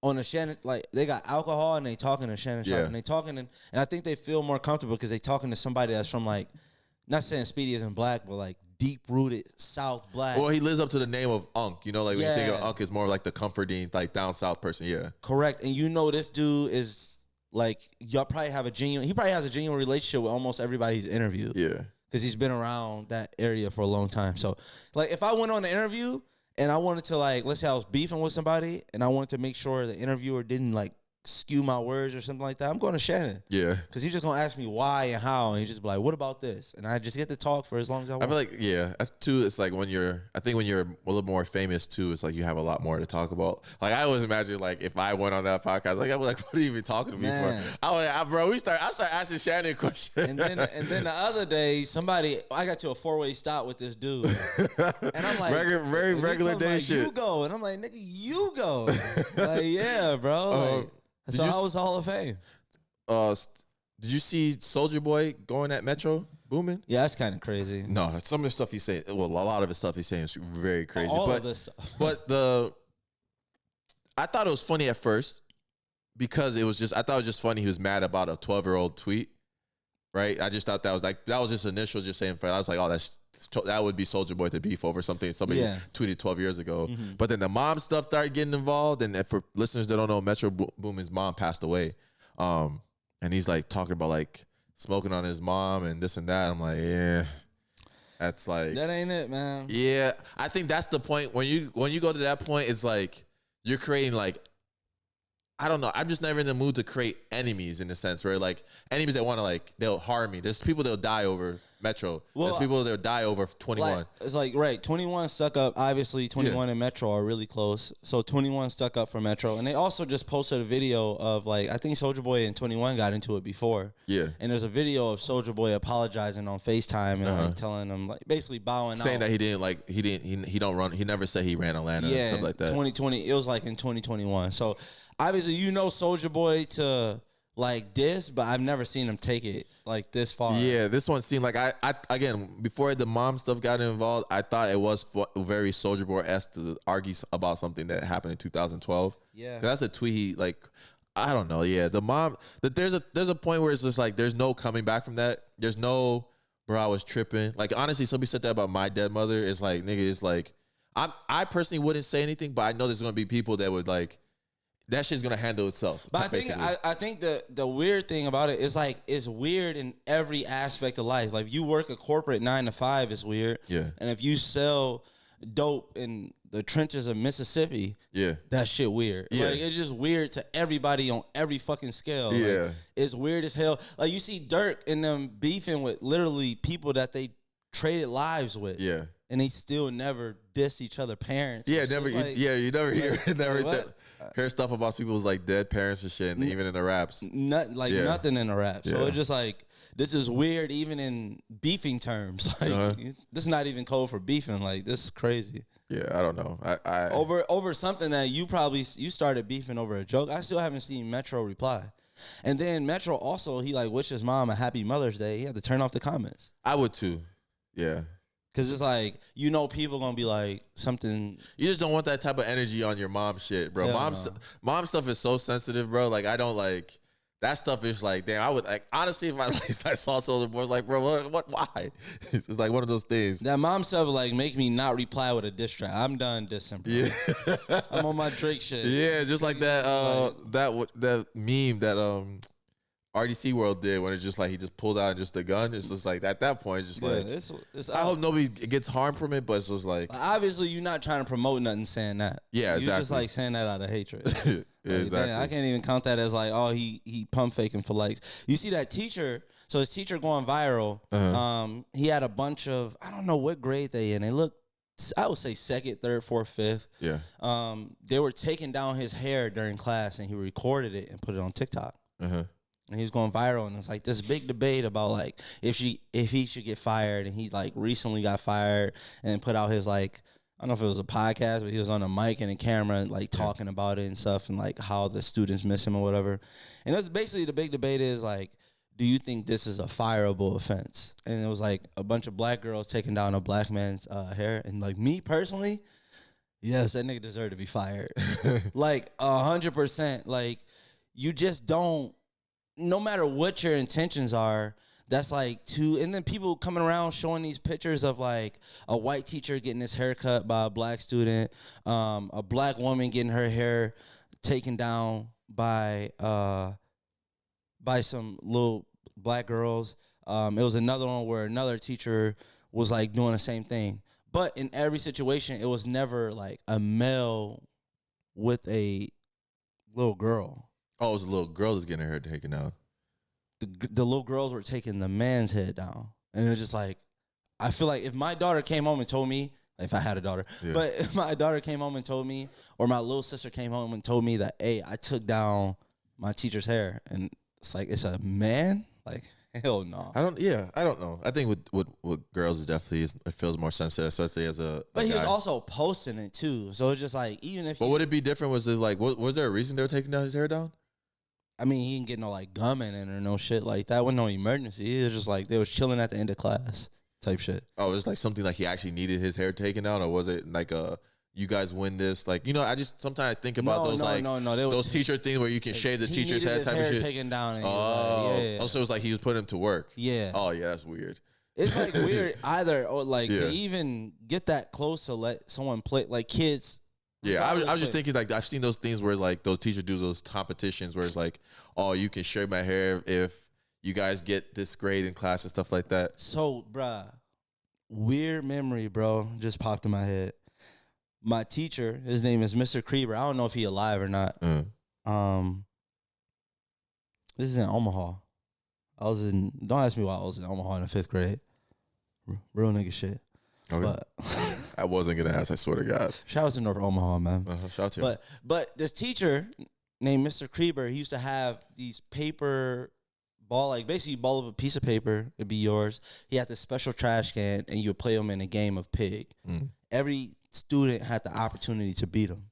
On the Shannon, like they got alcohol and they talking to Shannon Sharpe and they talking and I think they feel more comfortable because they talking to somebody that's from like, not saying Speedy isn't black, but like deep rooted South black. Well, he lives up to the name of Unc. You know, like when you think of Unc, is more like the comforting, like down south person. Yeah, correct. And you know, this dude is like y'all probably have he probably has a genuine relationship with almost everybody he's interviewed. Yeah, because he's been around that area for a long time. So, like, if I went on an interview. And I wanted to, like, let's say I was beefing with somebody and I wanted to make sure the interviewer didn't, like, skew my words or something like that. I'm going to Shannon. Yeah. Because he's just going to ask me why and how. And he's just be like, what about this? And I just get to talk for as long as I want. I feel like, that's too, it's like when you're a little more famous too, it's like you have a lot more to talk about. Like, I always imagine, like, if I went on that podcast, like, I'd be like, what are you even talking to me for? I start asking Shannon questions. And then the other day, I got to a 4-way stop with this dude. And I'm like, very regular day like, shit. You go. And I'm like, nigga, you go. Like, yeah, bro. Like, so I was Hall of Fame. Did you see SOULJA Boy going at Metro Boomin? Yeah, that's kind of crazy. No, some of the stuff he's saying, well, a lot of the stuff he's saying is very crazy. All of this stuff. But I thought it was funny at first because I thought it was just funny he was mad about a 12-year-old tweet, right? I just thought that was just initial, just saying, I was like, oh, that would be SOULJA Boy to beef over something somebody tweeted 12 years ago. Mm-hmm. But then the mom stuff started getting involved. And for listeners that don't know, Metro Boomin's mom passed away. And he's like talking about like smoking on his mom and this and that. I'm like, yeah, that's like. That ain't it, man. Yeah. I think that's the point. When you go to that point, it's like you're creating like, I don't know. I'm just never in the mood to create enemies in a sense where like enemies that want to like, they'll harm me. There's people that'll die over Metro. Well, there's people that'll die over 21. Like, it's like, right, 21 stuck up. Obviously, 21 and Metro are really close. So 21 stuck up for Metro. And they also just posted a video of like, I think SOULJA Boy and 21 got into it before. Yeah. And there's a video of SOULJA Boy apologizing on FaceTime and like telling them, like basically bowing out. Saying that he don't run. He never said he ran Atlanta and stuff like that. 2020, it was like in 2021. So obviously, you know SOULJA Boy to like this, but I've never seen him take it like this far. Yeah, this one seemed like I again, before the mom stuff got involved, I thought it was very SOULJA Boy-esque to argue about something that happened in 2012. Yeah. That's a tweet he like, I don't know. Yeah, the mom, there's a point where it's just like, there's no coming back from that. There's no, bro, I was tripping. Like, honestly, somebody said that about my dead mother. It's like, nigga, it's like, I personally wouldn't say anything, but I know there's going to be people that would like, that shit's gonna handle itself. But I think the weird thing about it is like it's weird in every aspect of life. Like if you work a corporate 9 to 5, it's weird. Yeah. And if you sell dope in the trenches of Mississippi, that shit weird. Yeah. Like it's just weird to everybody on every fucking scale. Yeah. Like, it's weird as hell. Like you see Dirk and them beefing with literally people that they traded lives with. Yeah. And they still never diss each other parents. Yeah, never. Like, you never hear like, hear stuff about people's like dead parents and shit, and even in the raps. Nothing in the rap. So it's just like this is weird, even in beefing terms. Like this is not even code for beefing. Like this is crazy. Yeah, I don't know. I over something that you started beefing over a joke. I still haven't seen Metro reply. And then Metro also he like wished his mom a happy Mother's Day. He had to turn off the comments. I would too. Yeah. Cause it's like people gonna be like something. You just don't want that type of energy on your mom shit, bro. Mom stuff is so sensitive, bro. Like I don't like that stuff. Is like damn. I would like honestly if I saw SOULJA Boy, like bro, what? Why? It's just like one of those things. That mom stuff like make me not reply with a diss track. I'm done dissing, bro. Yeah, I'm on my Drake shit. Yeah, just like that. That meme that RDC World did when it's just like he just pulled out just a gun. It's just like at that point, it's just like I hope nobody gets harmed from it, but it's just like obviously you're not trying to promote nothing saying that. Yeah, exactly. You're just like saying that out of hatred. Yeah, exactly. Man, I can't even count that as like, oh, he pump faking for likes. You see that teacher? So his teacher going viral. He had a bunch of, I don't know what grade they in. They look, I would say second, third, fourth, fifth. Yeah. They were taking down his hair during class, and he recorded it and put it on TikTok. And he was going viral, and it's like this big debate about like if he should get fired, and he like recently got fired and put out his like, I don't know if it was a podcast, but he was on a mic and a camera like talking about it and stuff, and like how the students miss him or whatever. And it was basically the big debate is like, do you think this is a fireable offense? And it was like a bunch of black girls taking down a black man's hair, and like me personally, yes, that nigga deserved to be fired, like 100%. Like you just don't. No matter what your intentions are, that's like and then people coming around showing these pictures of like a white teacher getting his hair cut by a black student, a black woman getting her hair taken down by some little black girls. It was another one where another teacher was like doing the same thing. But in every situation, it was never like a male with a little girl. Oh, it was a little girl that's getting her hair taken down. The little girls were taking the man's head down. And it was just like, I feel like if my daughter came home and told me, if I had a daughter, but if my daughter came home and told me, or my little sister came home and told me that, hey, I took down my teacher's hair, and it's like, it's a man? Like, hell no. I don't know. I think with girls is definitely, it feels more sensitive, especially as a But he guy. was also posting it too. So it's just like, even if But would it be different? Was it like, was there a reason they were taking down his hair down? I mean, he didn't get no like gum in it or no shit like that. Wasn't no emergency. It was just like they was chilling at the end of class type shit. Oh, it was like something like he actually needed his hair taken out, or was it like you guys win this? Like, you know, I just sometimes think about those teacher things where you can shave the teacher's head type of shit. Taken down. And so it was like he was putting him to work. Yeah. Oh yeah, that's weird. It's like weird either, or like to even get that close to let someone play like kids. Yeah, I was just thinking like I've seen those things where like those teachers do those competitions where it's like, oh, you can shave my hair if you guys get this grade in class and stuff like that. So, bruh, weird memory, bro, just popped in my head. My teacher, his name is Mr. Krieber. I don't know if he alive or not. This is in Omaha. Don't ask me why I was in Omaha in the 5th grade. Real nigga shit. Okay. But I wasn't gonna ask, I swear to God. Shout out to North Omaha, man. Shout out to him. But this teacher named Mr. Krieber, he used to have these paper ball, like basically you ball up a piece of paper, it'd be yours. He had this special trash can, and you would play them in a game of pig. Every student had the opportunity to beat him,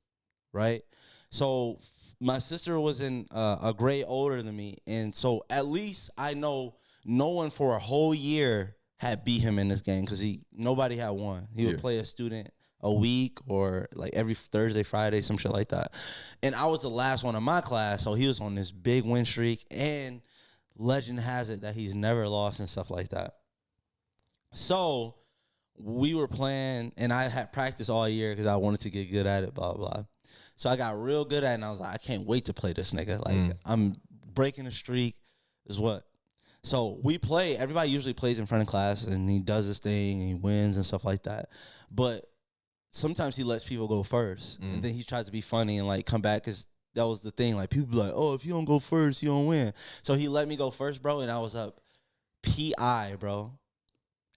right? So my sister was in a grade older than me, and so at least I know no one for a whole year had beat him in this game because nobody had won. He would play a student a week or like every Thursday, Friday, some shit like that. And I was the last one in my class, so he was on this big win streak, and legend has it that he's never lost and stuff like that. So we were playing, and I had practice all year because I wanted to get good at it, blah, blah. So I got real good at it, and I was like, I can't wait to play this nigga. Like, I'm breaking the streak is what. So we play. Everybody usually plays in front of class, and he does his thing, and he wins and stuff like that. But sometimes he lets people go first, and then he tries to be funny and like come back because that was the thing. Like people be like, "Oh, if you don't go first, you don't win." So he let me go first, bro, and I was up PI, bro.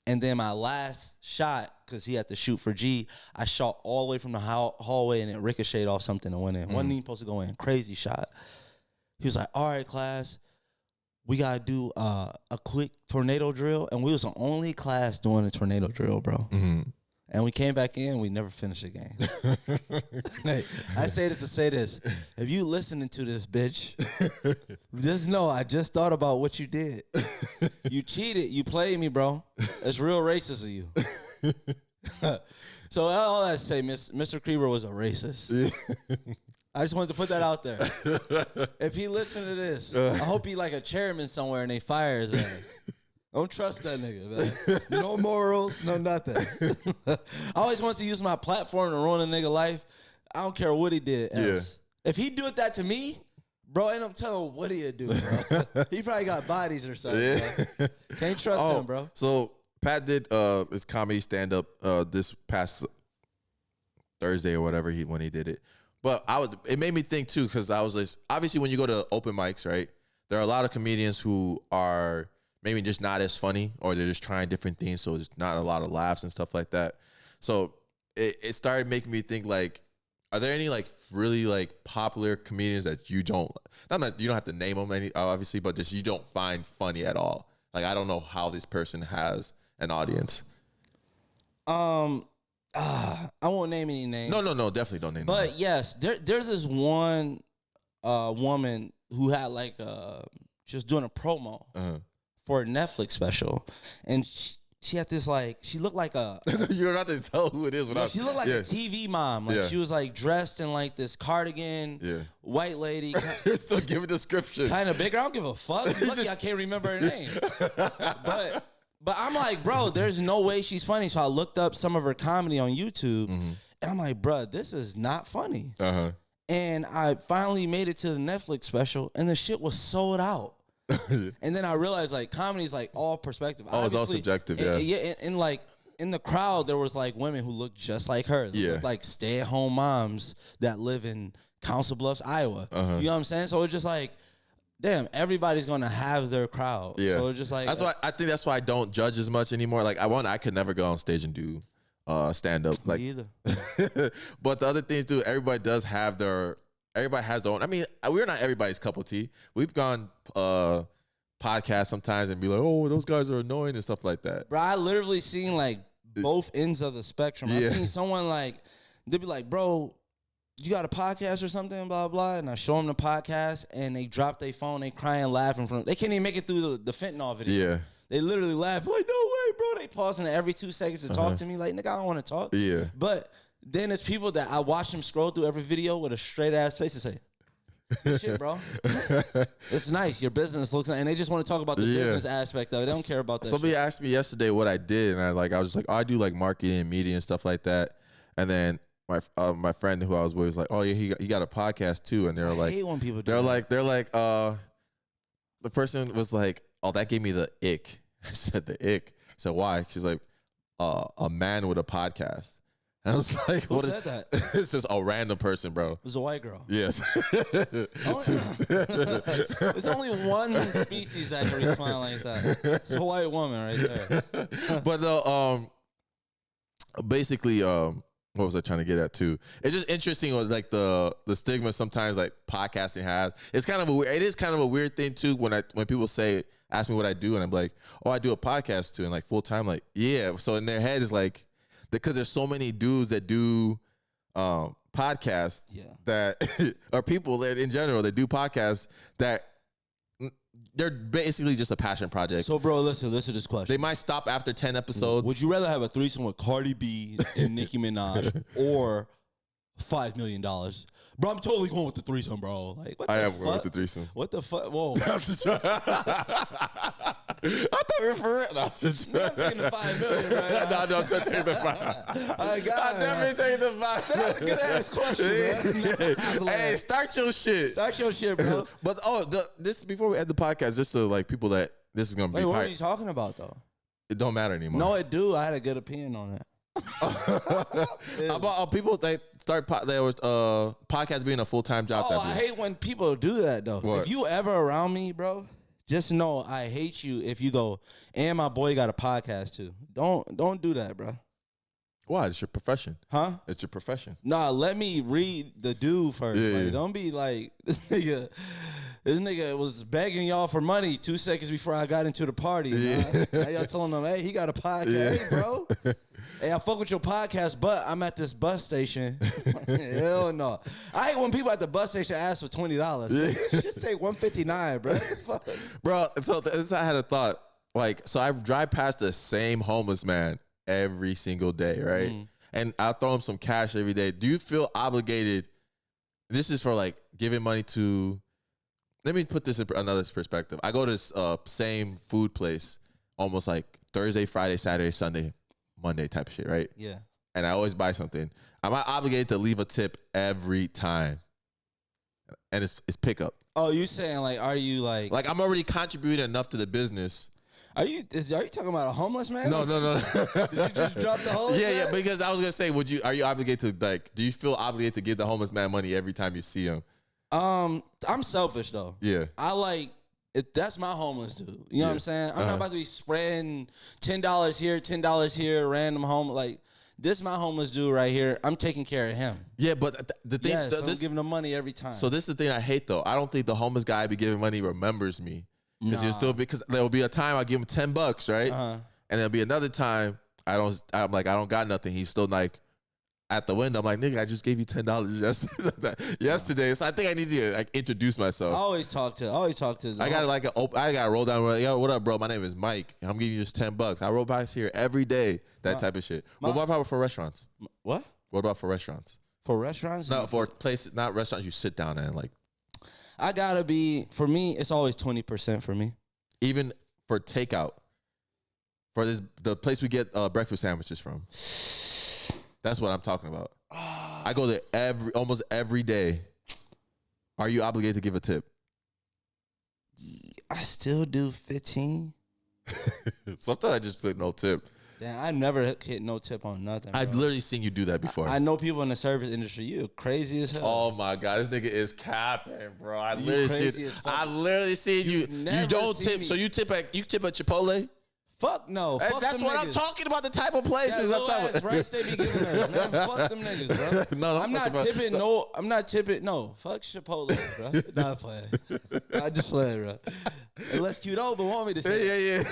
And then my last shot, because he had to shoot for G, I shot all the way from the hallway, and it ricocheted off something and went in. Wasn't even supposed to go in. Crazy shot. He was like, "All right, class, we got to do a quick tornado drill." And we was the only class doing a tornado drill, bro. And we came back in, we never finished the game. Hey, I say this to say this. If you listening to this, bitch, just know I just thought about what you did. You cheated. You played me, bro. It's real racist of you. So all I say, Mr. Krieber was a racist. I just wanted to put that out there. If he listened to this, I hope he like a chairman somewhere and they fire his ass. Don't trust that nigga, man. No morals, no nothing. I always want to use my platform to ruin a nigga life. I don't care what he did else. If he did that to me, Bro, ain't no telling what he'd do, bro. He probably got bodies or something. Bro. Can't trust him, bro. So Pat did his comedy stand up this past Thursday or whatever when he did it. But it made me think too, because I was like, obviously when you go to open mics, right? There are a lot of comedians who are maybe just not as funny, or they're just trying different things, so there's not a lot of laughs and stuff like that. So it started making me think, like, are there any like really like popular comedians that you don't, you don't have to name them obviously, but just you don't find funny at all? Like, I don't know how this person has an audience. I won't name any names. No, definitely don't name. But yes, there's this one woman who had like she was doing a promo for a Netflix special, and she had this like, she looked like a you're not to tell who it is. She looked like a TV mom. Like she was like dressed in like this cardigan, white lady. Still give a description. Kind of bigger. I don't give a fuck. Lucky I can't remember her name. But I'm like, bro, there's no way she's funny. So I looked up some of her comedy on YouTube, and I'm like, bro, this is not funny. And I finally made it to the Netflix special, and the shit was sold out. And then I realized, like, comedy is like all perspective. Oh, it's all subjective, yeah. And like in the crowd, there was like women who looked just like her. They looked like stay-at-home moms that live in Council Bluffs, Iowa. You know what I'm saying? So it's just like, damn, everybody's gonna have their crowd. Yeah. So it's just like, that's why I think that's why I don't judge as much anymore. Like I could never go on stage and do stand up. Like either. But the other things too, everybody has their own. I mean, we're not everybody's cup of tea. We've gone podcasts sometimes and be like, oh, those guys are annoying and stuff like that. Bro, I literally seen like both ends of the spectrum. I seen someone like, they'd be like, bro, you got a podcast or something, blah, blah. And I show them the podcast, and they drop their phone, they crying, laughing. They can't even make it through the fentanyl video. Yeah. They literally laugh, like, no way, bro. They pausing every 2 seconds to talk to me. Like, nigga, I don't want to talk. Yeah. But then there's people that I watch them scroll through every video with a straight ass face and say, good shit, bro. It's nice. Your business looks nice. And they just want to talk about the business aspect of it. They don't care about that Somebody shit. asked me yesterday what I did, and I was just like, oh, I do like marketing and media and stuff like that. And then my friend who I was with was like, oh yeah, he got a podcast too. And they were like, I hate when people do they're that. like the person was like, oh, that gave me the ick. I said the ick. I said, why? She's like, a man with a podcast. And I was like, who said that? It's just a random person, bro. It was a white girl. Yes. There's only one species that can respond like that. It's a white woman right there. But basically, what was I trying to get at too? It's just interesting with like the stigma sometimes like podcasting has. It is kind of a weird thing too when people ask me what I do, and I'm like, oh, I do a podcast too, and like full time, like, yeah. So in their head is like, because there's so many dudes that do podcasts that or people that in general that do podcasts that they're basically just a passion project. So, bro, listen to this question. They might stop after 10 episodes. Would you rather have a threesome with Cardi B and Nicki Minaj or $5 million? Bro, I'm totally going with the threesome, bro. Like, what I the am fuck? going with the threesome. What the fuck? Whoa. I thought we were for real. No, I'm taking the $5 million right now. No, I'm trying to take the 5. I'm definitely taking the 5. That's a good ass question, man. Hey, start your shit. Start your shit, bro. But this before we end the podcast, just to like people that this is gonna be. Wait, what are you talking about though? It don't matter anymore. No, it do. I had a good opinion on that. About people that start podcast being a full-time job. Oh, I hate when people do that though. What? If you ever around me, bro, just know I hate you if you go, and my boy got a podcast too. Don't do that, bro. Why? It's your profession. Huh? It's your profession. Nah, let me read the dude first. Yeah, like, yeah. Don't be like, this nigga was begging y'all for money 2 seconds before I got into the party. Yeah. Now y'all telling him, hey, he got a podcast. Yeah. Hey, bro. Hey, I fuck with your podcast, but I'm at this bus station. Hell no. I hate when people at the bus station ask for $20. Yeah. Just say $159, bro. Fuck. Bro, so this I had a thought. Like, so I drive past the same homeless man every single day, right? And I'll throw him some cash every day. Do you feel obligated? This is for like giving money to. Let me put this in another perspective. I go to this same food place almost like Thursday, Friday, Saturday, Sunday, Monday type of shit, right? Yeah. And I always buy something. Am I obligated to leave a tip every time? and it's pickup. Oh, you saying like, are you like I'm already contributing enough to the business. Are you talking about a homeless man? No. Did you just drop the homeless man? Yeah, because I was gonna say, are you obligated to do you feel obligated to give the homeless man money every time you see him? I'm selfish though. Yeah. I like that's my homeless dude. You know what I'm saying? I'm not about to be spreading $10 here, $10 here, random home. Like, this is my homeless dude right here. I'm taking care of him. Yeah, but the thing, yes, I'm giving him money every time. So this is the thing I hate though. I don't think the homeless guy I be giving money remembers me. Because there'll be a time I give him $10, right? And there'll be another time I'm like, I don't got nothing. He's still like at the window. I'm like, nigga, I just gave you $10 yesterday. So I think I need to like introduce myself. I always talk to. I got to roll down. Yo, what up, bro? My name is Mike. I'm giving you just $10. I roll by here every day. That type of shit. What about for restaurants? What? What about for restaurants? For restaurants? No, for places, not restaurants you sit down in. Like, I gotta be, for me, it's always 20% for me. Even for takeout. For the place we get breakfast sandwiches from. That's what I'm talking about. I go there almost every day. Are you obligated to give a tip? I still do 15. Sometimes I just say no tip. Damn, I never hit no tip on nothing. I've literally seen you do that before. I know people in the service industry. You crazy as hell. Oh my god, this nigga is capping, bro. I You literally crazy as fuck. I literally see you. You don't tip. Me. So you tip at Chipotle? Fuck no. Fuck that's them what niggas. I'm talking about. The type of places I'm talking about. Rice they be giving her, man. Fuck them niggas, bro. No, I'm not tipping. I'm not tipping. No, fuck Chipotle, bro. Not playing. I just playing, bro. Unless Qdoba want me to say. Yeah.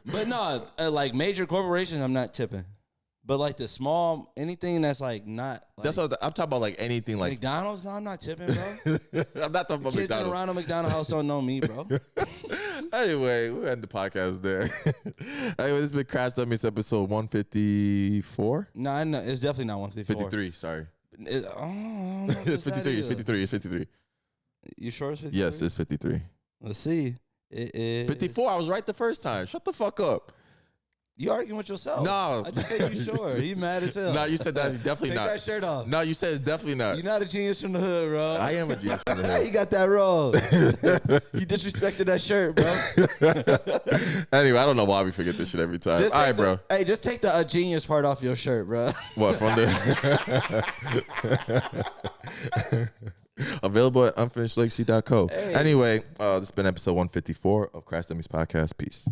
But no, like major corporations, I'm not tipping. But like the small, anything that's like not. Like, that's what I'm talking about. Like anything like McDonald's. No, I'm not tipping, bro. I'm not talking about Kids McDonald's. around the McDonald's house don't know me, bro. Anyway, we'll end the podcast there. Anyway, this has been Crash Dummies episode 154. No, I know it's definitely not 154. 53. Sorry. It's 53. It's 53. It's 53. You sure it's 53? Yes, it's 53. Let's see. It is 54. I was right the first time. Shut the fuck up. You arguing with yourself? No. I just said you sure. You mad as hell. No, you said that's definitely Take not. that shirt off. No, you said it's definitely not. You're not a genius from the hood, bro. I am a genius from the hood. You got that wrong. You disrespected that shirt, bro. Anyway, I don't know why we forget this shit every time. All right, bro. Hey, just take the genius part off your shirt, bro. What, from the... Available at unfinishedlegacy.co. Hey. Anyway, this has been episode 154 of Crash Dummies Podcast. Peace.